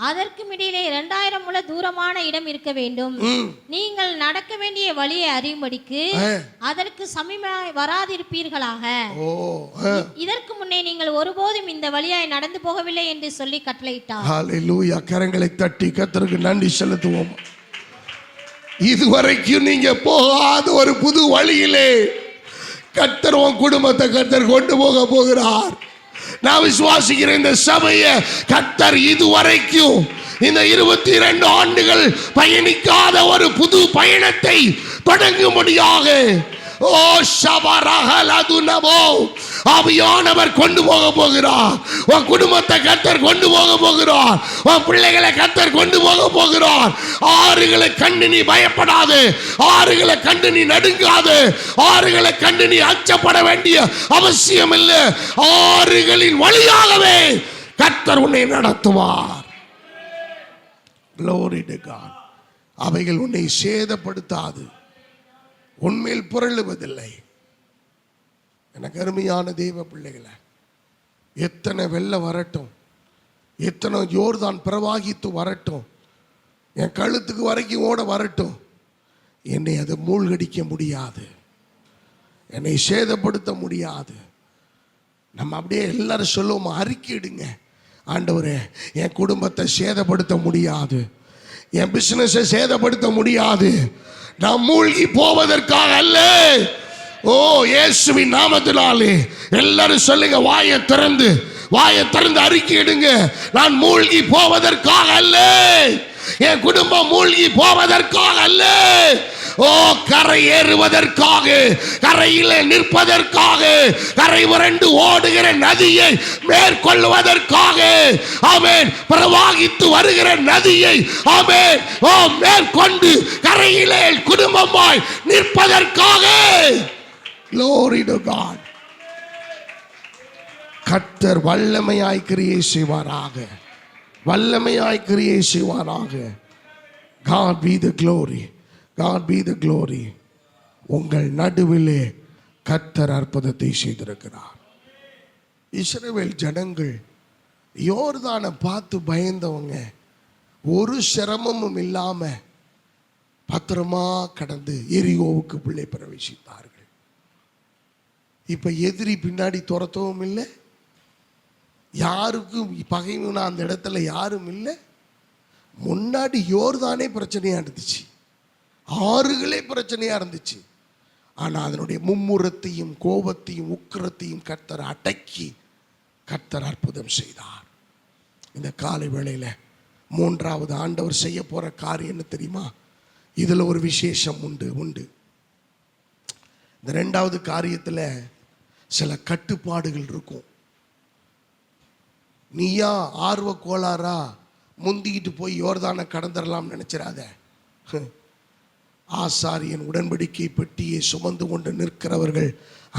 அதற்கும் இடையிலே 2000 முழ தூரமான இடம் இருக்க வேண்டும். நீங்கள் நடக்க வேண்டிய வழியை அறியும்படிக்கு அதற்கு சமீபமாய் வராதிருப்பீர்களாக. இதற்கு முன்னே நீங்கள் ஒருபோதும் இந்த வழியாய் நடந்து போகவில்லை என்று சொல்லி கட்டளையிட்டார். ஹல்லேலூயா. கரங்களை தட்டி கர்த்தருக்கு நன்றி செலுத்துவோம். இதுவரைக்கும் நீங்க போகாத ஒரு புது வழியிலே கர்த்தர் உன் குடும்பத்தை கர்த்தர் கொண்டு போக போகிறார். நான் விசுவாசிக்கிறேன், இந்த சபையை கர்த்தர் இதுவரைக்கும் இந்த 22 ஆண்டுகள் பயணிக்காத ஒரு புது பயணத்தை தொடங்கும்படியாக ஆவியானவர் கொண்டு போக போகிறார். உன் குடும்பத்தை கர்த்தர் கொண்டு போக போகிறார். உன் பிள்ளைகளை கர்த்தர் கொண்டு போக போகிறார். ஆறுகளை கண்டு நீ பயப்படாது, ஆறுகளை கண்டு நீ நடுங்காது, ஆறுகளை கண்டு நீ அச்சப்பட வேண்டிய அவசியம் இல்லை. ஆறுகளின் வழியாகவே கர்த்தர் உன்னை நடத்துவார். Glory to God. அவைகள் உன்னை சேதப்படுத்தாது, உன்மேல் புரளுவதில்லை. எனக்கு அருமையான தெய்வ பிள்ளைகளை, எத்தனை வெள்ளம் வரட்டும், எத்தனை யோர்தான் பிரவாகித்து வரட்டும், என் கழுத்துக்கு வரைக்கும் ஓட வரட்டும், என்னை அது மூழ்கடிக்க முடியாது, என்னை சேதப்படுத்த முடியாது. நம்ம அப்படியே எல்லாரும் சொல்லுவோம், அறிக்கையிடுங்க, ஆண்டவரே என் குடும்பத்தை சேதப்படுத்த முடியாது, என் பிசினஸை சேதப்படுத்த முடியாது. நாம் மூழ்கி போவதற்காக அல்ல. இயேசுவின் நாமத்தினாலே எல்லாரும் சொல்லுங்க, வாயை திறந்து அறிக்கையிடுங்க. நான் மூழ்கி போவதற்காக அல்ல, என் குடும்பம் மூழ்கி போவதற்காக அல்ல, கரை ஏறுவதற்காக, கரையிலே நிற்பதற்காக, கரை புரண்டு ஓடுகிற நதியை மேற்கொள்வதற்காக, ஆமென், பிரவாகித்து வருகிற நதியை ஆமென் மேற்கொண்டு கரையிலே குடும்பமாய் நிற்பதற்காக. Glory to God. கர்த்தர் வல்லமையாய் கிரியை செய்வாராக, வல்லமையாய் கிரியை செய்வாராக. God be the glory. God be the glory. உங்கள் நடுவிலே கர்த்தர் அற்புதத்தை செய்திருக்கிறார். இஸ்ரவேல் ஜனங்கள் யோர்தானை பார்த்து பயந்தவங்க ஒரு சிரமமும் இல்லாம பத்திரமா கடந்து எரிகோவுக்கு பிள்ளை பிரவேசித்தார்கள். இப்ப எதிரி பின்னாடி துரத்தவும் இல்லை, யாருக்கும் பகைவனா அந்த இடத்துல யாரும் இல்லை. முன்னாடி யோர்தானே பிரச்சனையா இருந்துச்சு, ஆறுகளே பிரச்சனையா இருந்துச்சு. ஆனா அதனுடைய மும்முரத்தையும் கோபத்தையும் உக்கிரத்தையும் கர்த்தர் அடக்கி கர்த்தர் அற்புதம் செய்தார். இந்த காலை வேளையில 3வது ஆண்டவர் செய்ய போற காரியம் என்ன தெரியுமா? இதுல ஒரு விசேஷம் உண்டு. இந்த 2வது காரியத்துல சில கட்டுப்பாடுகள் இருக்கும். நீயா ஆர்வ கோளாறா முந்திக்கிட்டு போய் யோர்தானை கடந்துடலாம் நினைச்சிடாத. ஆசாரியன் உடன்படிக்கை பெட்டியை சுமந்து கொண்டு நிற்கிறவர்கள்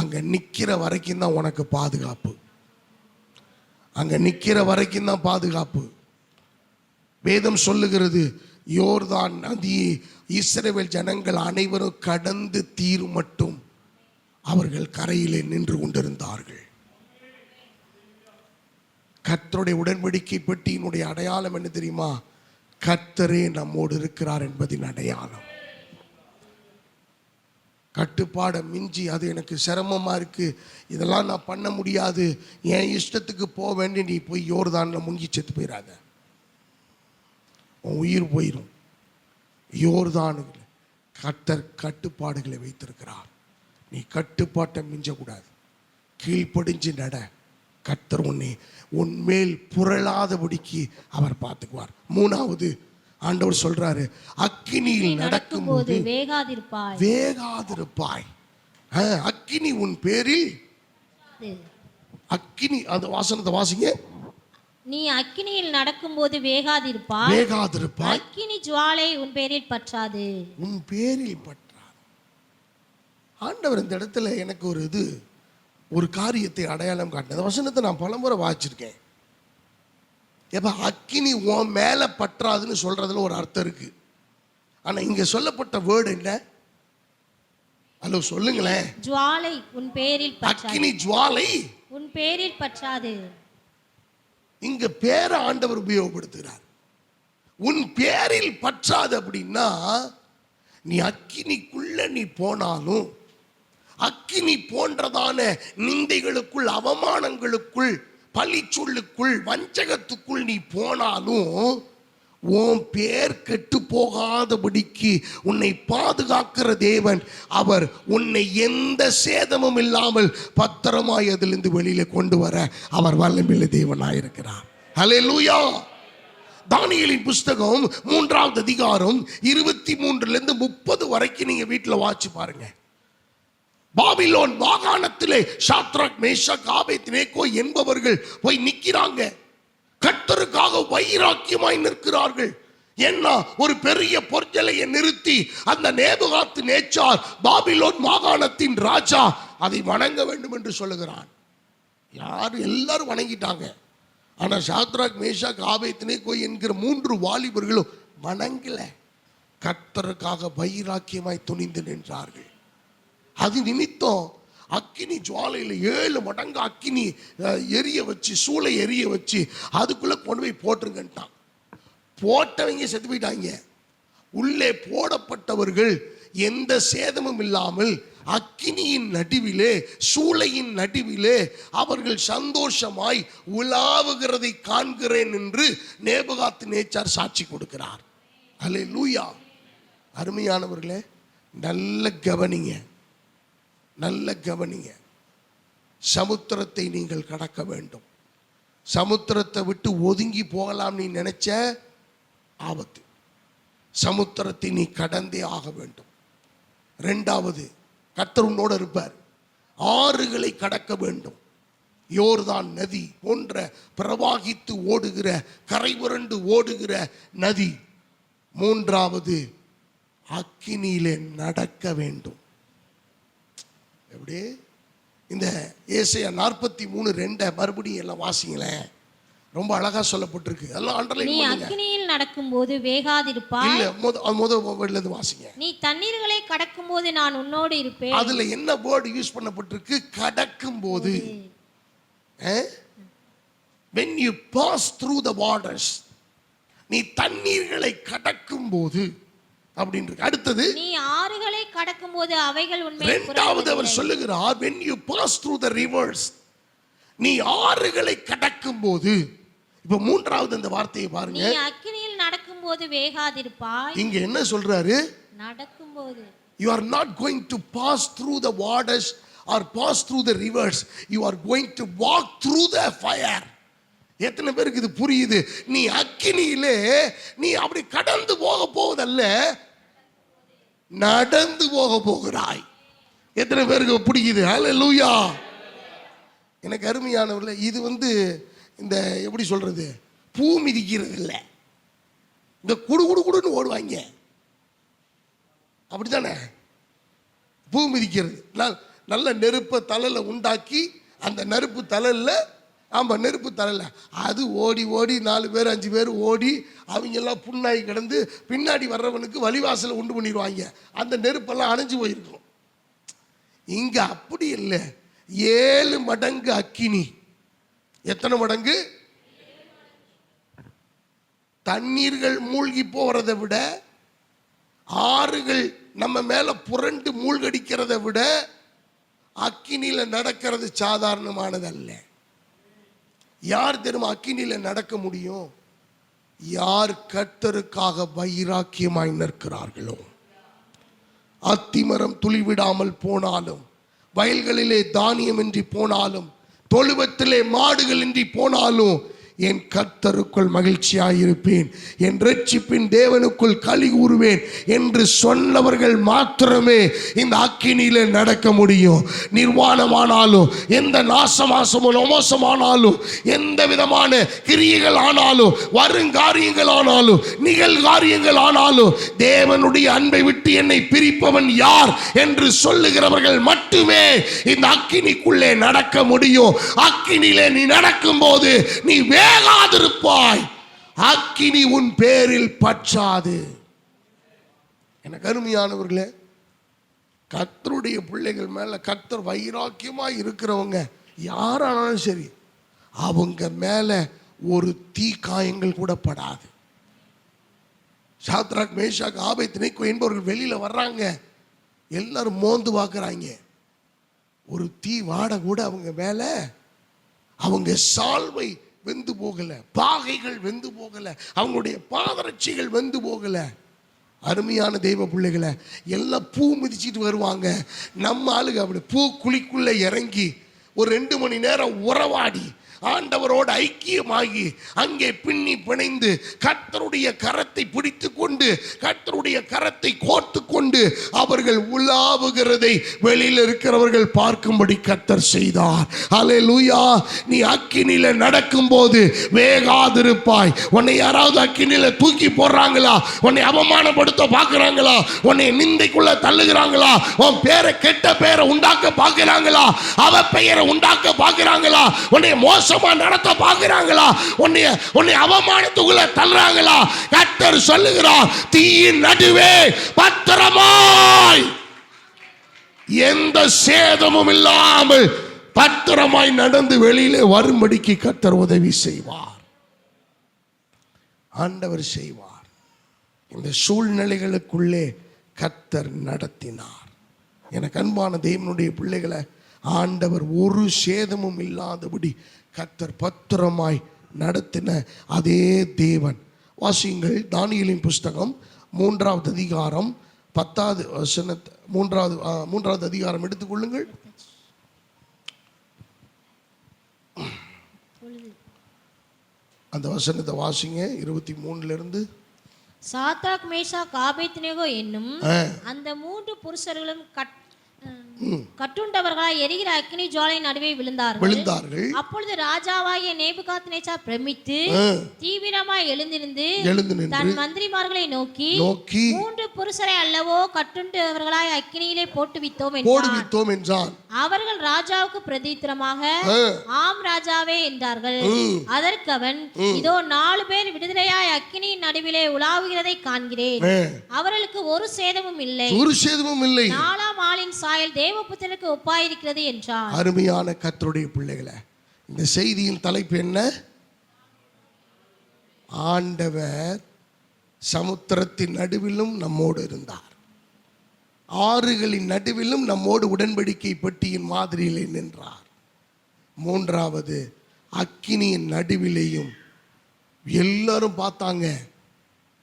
அங்க நிக்கிற வரைக்கும் தான் உனக்கு பாதுகாப்பு, அங்க நிக்கிற வரைக்கும் தான் பாதுகாப்பு. வேதம் சொல்லுகிறது, யோர்தான் நதியை இஸ்ரவேல் ஜனங்கள் அனைவரும் கடந்து தீரும் மட்டும் அவர்கள் கரையிலே நின்று கொண்டிருந்தார்கள். கர்த்தருடைய உடன்படிக்கை பெட்டியினுடைய அடையாளம் என்ன தெரியுமா? கர்த்தரே நம்மோடு இருக்கிறார் என்பதின் அடையாளம். கட்டுப்பாடை மிஞ்சி அது எனக்கு சிரமமாக இருக்குது, இதெல்லாம் நான் பண்ண முடியாது, என் இஷ்டத்துக்கு போக வேண்டி நீ போய் யோர்தானில் முங்கி செத்து போயிடாத, உன் உயிர் போயிடும். யோர்தானுக்கு கர்த்தர் கட்டுப்பாடுகளை வைத்திருக்கிறார். நீ கட்டுப்பாட்டை மிஞ்சக்கூடாது, கீழ்ப்படிஞ்சு நட. கர்த்தர் உன்மேல் புரளாதபடிக்கு அவர் பார்த்துக்குவார். மூணாவது ஆண்டவர் சொல்றாரு, அக்கினியில் நடக்கும்போது வேகாதிருப்பாய். அக்கினி உன் பேரில், அக்கினி அந்த வாசனத்தை வாசிங்க. நீ அக்கினியில் நடக்கும்போது வேகாதிருப்பாய். அக்கினி ஜுவாலை உன் பேரில் பற்றாது. உன் பேரில் பற்றாது. ஆண்டவர் இந்த இடத்துல எனக்கு ஒரு காரியத்தை அடையாளம் காட்டின அந்த வசனத்தை நான் பலமுறை வாசிச்சிருக்கேன். எப்ப அக்கினி உன் மேல பற்றாதுன்னு சொல்றதுல ஒரு அர்த்தம் இருக்கு. ஆனா இங்க சொல்லப்பட்ட வேர்டு என்ன? ஹலோ சொல்லுங்களேன். ஜுவாலை உன் பேரில் பற்றாது. அக்கினி ஜுவாலை உன் பேரில் பற்றாது. இங்க பேர ஆண்டவர் உபயோகப்படுத்துகிறார். உன் பேரில் பற்றாது அப்படின்னா நீ அக்கினிக்குள்ள நீ போனாலும், அக்கினி போன்றதான நிந்தைகளுக்குள், அவமானங்களுக்குள், பழிச்சொல்லுக்குள், வஞ்சகத்துக்குள் நீ போனாலும் உன் பேர் கெட்டு போகாதபடிக்கு உன்னை பாதுகாக்கிற தேவன் அவர் உன்னை எந்த சேதமும் இல்லாமல் பத்திரமாய் அதிலிருந்து வெளியில கொண்டு வர அவர் வல்லமையுள்ள தேவனாயிருக்கிறார். ஹல்லேலூயா. தானியேலின் புஸ்தகம் 3வது அதிகாரம் 23 30 வரைக்கும் நீங்க வீட்டில் வாசிச்சு பாருங்க. பாபிலோன் மாகாணத்திலே சாத்ராக், மேஷாக், ஆபேத்நேகோ என்பவர்கள் போய் நிக்கிறாங்க. கர்த்தருக்காக வைராக்கியமாய் நிற்கிறார்கள். என்ன ஒரு பெரிய பொற்சிலையை நிறுத்தி அந்த நேபுகாத் நேச்சார், பாபிலோன் மாகாணத்தின் ராஜா, அதை வணங்க வேண்டும் என்று சொல்லுகிறான். யாரும் எல்லாரும் வணங்கிட்டாங்க. ஆனா சாத்ராக், மேஷாக், ஆபேத்நேகோ என்கிற 3 வாலிபர்களும் வணங்கல. கர்த்தருக்காக வைராக்கியமாய் துணிந்து நின்றார்கள். அது நிமித்தம் அக்கினி ஜுவாலையில் 7 மடங்கு அக்கினி எரிய வச்சு, சூளை எரிய வச்சு அதுக்குள்ள கொண்டு போய் போட்டுருங்கன்ட்டான். போட்டவங்க செத்து போயிட்டாங்க. உள்ளே போடப்பட்டவர்கள் எந்த சேதமும் இல்லாமல் அக்கினியின் நடுவிலே, சூளையின் நடுவிலே அவர்கள் சந்தோஷமாய் உலாவுகிறதை காண்கிறேன் என்று நேபுகாத் நேச்சார் சாட்சி கொடுக்கிறார். அல்லேலூயா. அருமையானவர்களே, நல்ல கவனிங்க, நல்ல கவனிங்க. சமுத்திரத்தை நீங்கள் கடக்க வேண்டும். சமுத்திரத்தை விட்டு ஒதுங்கி போகலாம் நீ நினைச்ச ஆபத்து. சமுத்திரத்தை நீ கடந்தே ஆக வேண்டும். 2வது, கர்த்தர் உன்னோடு இருப்பார். ஆறுகளை கடக்க வேண்டும். யோர்தான் நதி போன்ற பிரவாகித்து ஓடுகிற, கரை புரண்டு ஓடுகிற நதி. 3வது, அக்கினியிலே நடக்க வேண்டும். எப்படி? இந்த ஏசாயா 43:2 மறுபடியும் எல்லாம் வாசிங்களேன். ரொம்ப அழகா சொல்லப்பட்டிருக்கு. எல்லாம் அண்டர்லைன் பண்ணுங்க. நீ அக்கினியில் நடக்கும்போது வேகாதிருப்பாய். இல்ல, முதல்ல இருந்து வாசிங்க. நீ தண்ணீர்களை கடக்கும்போது நான் உன்னோடு இருப்பேன். அதுல என்ன வேர்ட் யூஸ் பண்ணப்பட்டிருக்கு? கடக்கும்போது. when you pass through the waters, நீ தண்ணீர்களை கடக்கும்போது அப்படின்னு இருக்கு. அடுத்தது, நீ ஆறுகளை கடக்கும்போது அவைகள் உன்மேல். 2வது அவர் சொல்லுகிறார், when you pass through the rivers, நீ ஆறுகளை கடக்கும்போது. இப்ப 3வது இந்த வார்த்தையை பாருங்க. நீ அக்கினியில் நடக்கும்போது வேகாதிருப்பாய். இங்க என்ன சொல்றாரு? நடக்கும்போது. You are not going to pass through the waters or pass through the rivers. You are going to walk through the fire. எத்தனை பேருக்கு இது புரியுது? நீ அக்கினியிலே நீ அப்படி கடந்து போக போவதல்ல, நடந்து போக போகிறாய். எத்தனை பேருக்கு பிடிக்குது? ஹல்லேலூயா. எனக்கு அருமையானவர்களே, இது இந்த எப்படி சொல்றது, பூ மிதிக்கிறது இல்லை. இந்த குடு குடு குடுன்னு ஓடுவாங்க, அப்படித்தானே? பூ மிதிக்கிறது நல்ல நெருப்பை தலையில் உண்டாக்கி, அந்த நெருப்பு தலையில், ஆமாம் நெருப்பு தலையில் அது ஓடி ஓடி 4 பேர் 5 பேர் ஓடி அவங்கெல்லாம் புண்ணாகி கிடந்து பின்னாடி வர்றவனுக்கு வழிவாசலை உண்டு பண்ணிடுவாங்க. அந்த நெருப்பெல்லாம் அணைஞ்சு போயிருக்கும். இங்கே அப்படி இல்லை. 7 மடங்கு அக்கினி. எத்தனை மடங்கு? தண்ணீர்கள் மூழ்கி போறதை விட, ஆறுகள் நம்ம மேல புரண்டு மூழ்கடிக்கிறதை விட அக்கினியில நடக்கிறது சாதாரணமானது அல்ல. யார் தெரியுமா அக்கினியில நடக்க முடியும்? யார் கர்த்தருக்காக வைராக்கியமாய் நிற்கிறார்களோ. அத்திமரம் துளிவிடாமல் போனாலும், வயல்களிலே தானியம் இன்றி போனாலும், தொழுவத்திலே மாடுகள் இன்றி போனாலும் என் கர்த்தருக்குள் மகிழ்ச்சியாயிருப்பேன், என் ரட்சிப்பின் தேவனுக்குள் களி கூறுவேன் என்று சொன்னவர்கள் மாத்திரமே இந்த அக்கினியில நடக்க முடியும். நிர்வாணமானாலும், எந்த நாசமாசமும் மோசமானாலும், எந்த விதமான கிரியைகள் ஆனாலும், வருங்காரியங்கள் ஆனாலும், நிகழ்காரியங்கள் ஆனாலும், தேவனுடைய அன்பை விட்டு என்னை பிரிப்பவன் யார் என்று சொல்லுகிறவர்கள் மட்டுமே இந்த அக்கினிக்குள்ளே நடக்க முடியும். அக்கினியிலே நீ நடக்கும் போது நீ வேகாதிருப்பாய். அக்கினி உன் பேரில் பற்றாது. எனக்கு அருமையானவர்களே, கர்த்தருடைய பிள்ளைகள் மேல கர்த்தர் வைராக்கியமாய் இருக்கிறவங்க யாரானாலும் சரி, அவங்க மேல ஒரு தீ காயங்கள் கூட படாது. சாத்ராக், மேஷாக், ஆபேத்நேகோ என்பவர்கள் வெளியில வர்றாங்க, எல்லாரும் மோந்து பார்க்கறாங்க. ஒரு தீ வாட கூட அவங்க மேல, அவங்க சால்வை வெந்து போகல, பாகைகள் வெந்து போகல, அவங்களுடைய பாதரட்சிகள் வெந்து போகல. அருமையான தெய்வ பிள்ளைகளை, எல்லாம் பூ மிதிச்சிட்டு வருவாங்க. நம்ம ஆளுங்க அப்படி பூ குழிக்குள்ள இறங்கி ஒரு 2 மணி நேரம் உறவாடி ஆண்டவரோடு ஐக்கியமாகி அங்கே பின்னி பிணைந்து கர்த்தருடைய கரத்தை பிடித்து கொண்டு, கர்த்தருடைய கரத்தை கோர்த்து கொண்டு அவர்கள் உலாவுகிறதை வெளியில் இருக்கிறவர்கள் பார்க்கும்படி கர்த்தர் செய்தார். அல்லேலூயா. நீ அக்கினியில நடக்கும் போது வேகாதிருப்பாய். உன்னை யாராவது அக்கினியில தூக்கி போடுறாங்களா, உன்னை அவமானப்படுத்த பார்க்கிறாங்களா, உன்னை நிந்தைக்குள்ள தள்ளுகிறாங்களா, உன் பேரை, கெட்ட பேரை உண்டாக்க பார்க்கிறாங்களா, அவ பெயரை உண்டாக்க பார்க்கிறாங்களா, உன்னை மோசமா நடத்த பார்க்கிறாங்களா, உன்னை அவமானத்துக்குள்ள தள்ளுறாங்களா, கர்த்தர் சொல்லுகிறார், தீயின் நடுவே பத்திரமாய், எந்த சேதமும் இல்லாமல் பத்திரமாய் நடந்து வெளியிலே வரும்படிக்கு கர்த்தர் உதவி செய்வார். ஆண்டவர் செய்வார். இந்த சூழ்நிலைகளுக்குள்ளே கர்த்தர் நடத்தினார். எனக்கு அன்பான தேவனுடைய பிள்ளைகளை, ஆண்டவர் ஒரு சேதமும் இல்லாதபடி கர்த்தர் பத்திரமாய் நடத்தின அதே தேவன். வாசியுங்கள், தானியேலின் புஸ்தகம் 3வது அதிகாரம் 10வது வசனத்தை, 3வது அதிகாரம் எடுத்துக்கொள்ளுங்கள். அந்த வசனத்தை வாசிங்க, 23 சாத்ராக், மேஷாக், ஆபேத்நேகோ என்னும் அந்த 3 புருஷர்களும் கட்டுண்டவர்களாய் எரிகிற அக்கினி ஜுவாலை நடுவே விழுந்தார்கள். அப்பொழுது ராஜாவாகிய நேபுகாத்நேச்சார் பிரமித்து தீவிரமாய் எழுந்திருந்து தன் மந்திரிமார்களை நோக்கி 3 புருஷரை அல்லவோ கட்டுண்டவர்களாய் அக்கினியிலே போட்டுவித்தோம் என்றான். அவர்கள் ராஜாவுக்கு பிரதித்திரமாக ஆம் ராஜாவே என்றார்கள். அதற்கு அவன், இதோ 4 பேர் விடுதலையாய் அக்கினியின் நடுவிலே உலாவுகிறதை காண்கிறேன், அவர்களுக்கு ஒரு சேதமும் இல்லை, 4ஆம் ஆளின் சாயல் தேவபுத்திரனுக்கு ஒப்பாயிருக்கிறது என்றார். அருமையான கர்த்தருடைய பிள்ளைகளை, இந்த செய்தியின் தலைப்பு என்ன? ஆண்டவர் சமுத்திரத்தின் நடுவிலும் நம்மோடு இருந்தார், ஆறுகளின் நடுவிலும் நம்மோடு உடன்படிக்கை பெட்டியின் மாதிரியிலே நின்றார். 3வது, அக்கினியின் நடுவிலேயும் எல்லாரும் பார்த்தாங்க.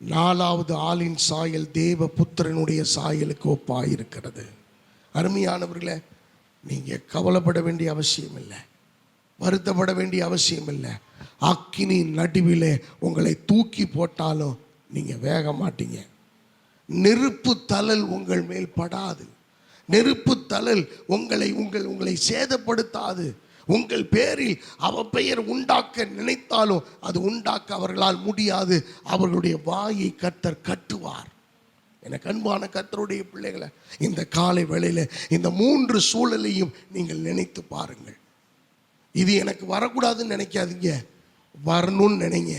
4வது ஆளின் சாயல் தேவபுத்திரனுடைய சாயலுக்கு ஒப்பாயிருக்கிறது. அருமையானவர்களே, நீங்கள் கவலைப்பட வேண்டிய அவசியம் இல்லை, வருத்தப்பட வேண்டிய அவசியம் இல்லை. அக்கினி நடுவிலே உங்களை தூக்கி போட்டாலும் நீங்கள் வேக மாட்டீங்க. நெருப்பு தழல் உங்கள் மேல் படாது, நெருப்பு தழல் உங்களை சேதப்படுத்தாது. உங்கள் பேரில் அவ பெயர் உண்டாக்க நினைத்தாலும் அது உண்டாக்க அவர்களால் முடியாது. அவர்களுடைய வாயை கர்த்தர் கட்டுவார். எனக்கு அன்பான கர்த்தருடைய பிள்ளைகளை, இந்த காலை வேளையில் இந்த 3 சூழலையும் நீங்கள் நினைத்து பாருங்கள். இது எனக்கு வரக்கூடாதுன்னு நினைக்காதீங்க, வரணும்னு நினைங்க.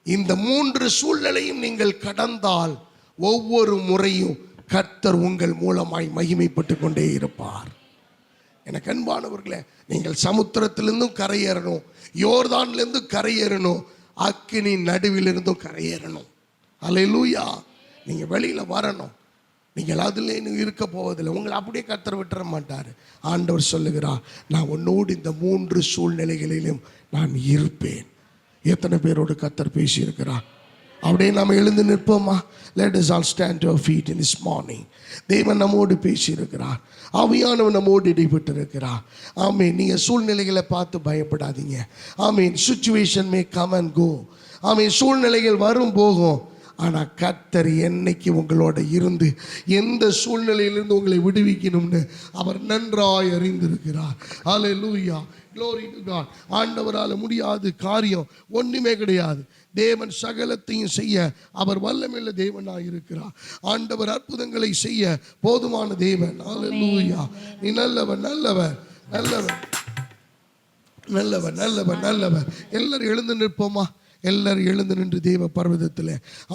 இந்த 3 சூழ்நிலையும் நீங்கள் கடந்தால் ஒவ்வொரு முறையும் கர்த்தர் உங்கள் மூலமாய் மகிமைப்பட்டு கொண்டே இருப்பார். எனக்கு அன்பானவர்களே, நீங்கள் சமுத்திரத்திலிருந்தும் கரையேறணும், யோர்தான்லேருந்து கரையேறணும், அக்கினி நடுவிலிருந்தும் கரையேறணும். அல்லேலூயா. நீங்கள் வெளியில் வரணும். நீங்கள் அதில் இருக்க போவதில்லை. உங்களை அப்படியே கர்த்தர் விட்டுற மாட்டார். ஆண்டவர் சொல்லுகிறார், நான் உன்னோடு இந்த 3 சூழ்நிலைகளிலும் நான் இருப்பேன். எத்தனை பேரோடு கர்த்தர் பேசியிருக்கிறார்? அப்படியே நாம் எழுந்து நிற்போமா? Let us all stand to our feet in this morning. தேவன் நம்மோடு பேசியிருக்கிறார். ஆவியானவர் நம்மோடு இடைப்பட்டிருக்கிறார். ஆமீன். நீங்கள் சூழ்நிலைகளை பார்த்து பயப்படாதீங்க. ஆமீன். சிச்சுவேஷன் மே கம் அண்ட் கோ. ஆமீன். சூழ்நிலைகள் வரும் போகும். ஆனால் கர்த்தர் என்னைக்கு உங்களோட இருந்து எந்த சூழ்நிலையிலிருந்து உங்களை விடுவிக்கணும்னு அவர் நன்றாய் அறிந்திருக்கிறார். ஹல்லேலூயா. Glory to God. ஆண்டவரால் முடியாத காரியம் ஒன்றுமே கிடையாது. தேவன் சகலத்தையும் செய்ய அவர் வல்லமையுள்ள தேவனாய் இருக்கிறார். ஆண்டவர் அற்புதங்களை செய்ய போதுமான தேவன். ஹல்லேலூயா. நீ நல்லவர், நல்லவர், நல்லவர், நல்லவர், நல்லவர், நல்லவர். எல்லாரும் எழுந்து நிற்போமா? எல்லாரும் எழுந்து நின்று தேவ பர்வதத்தில்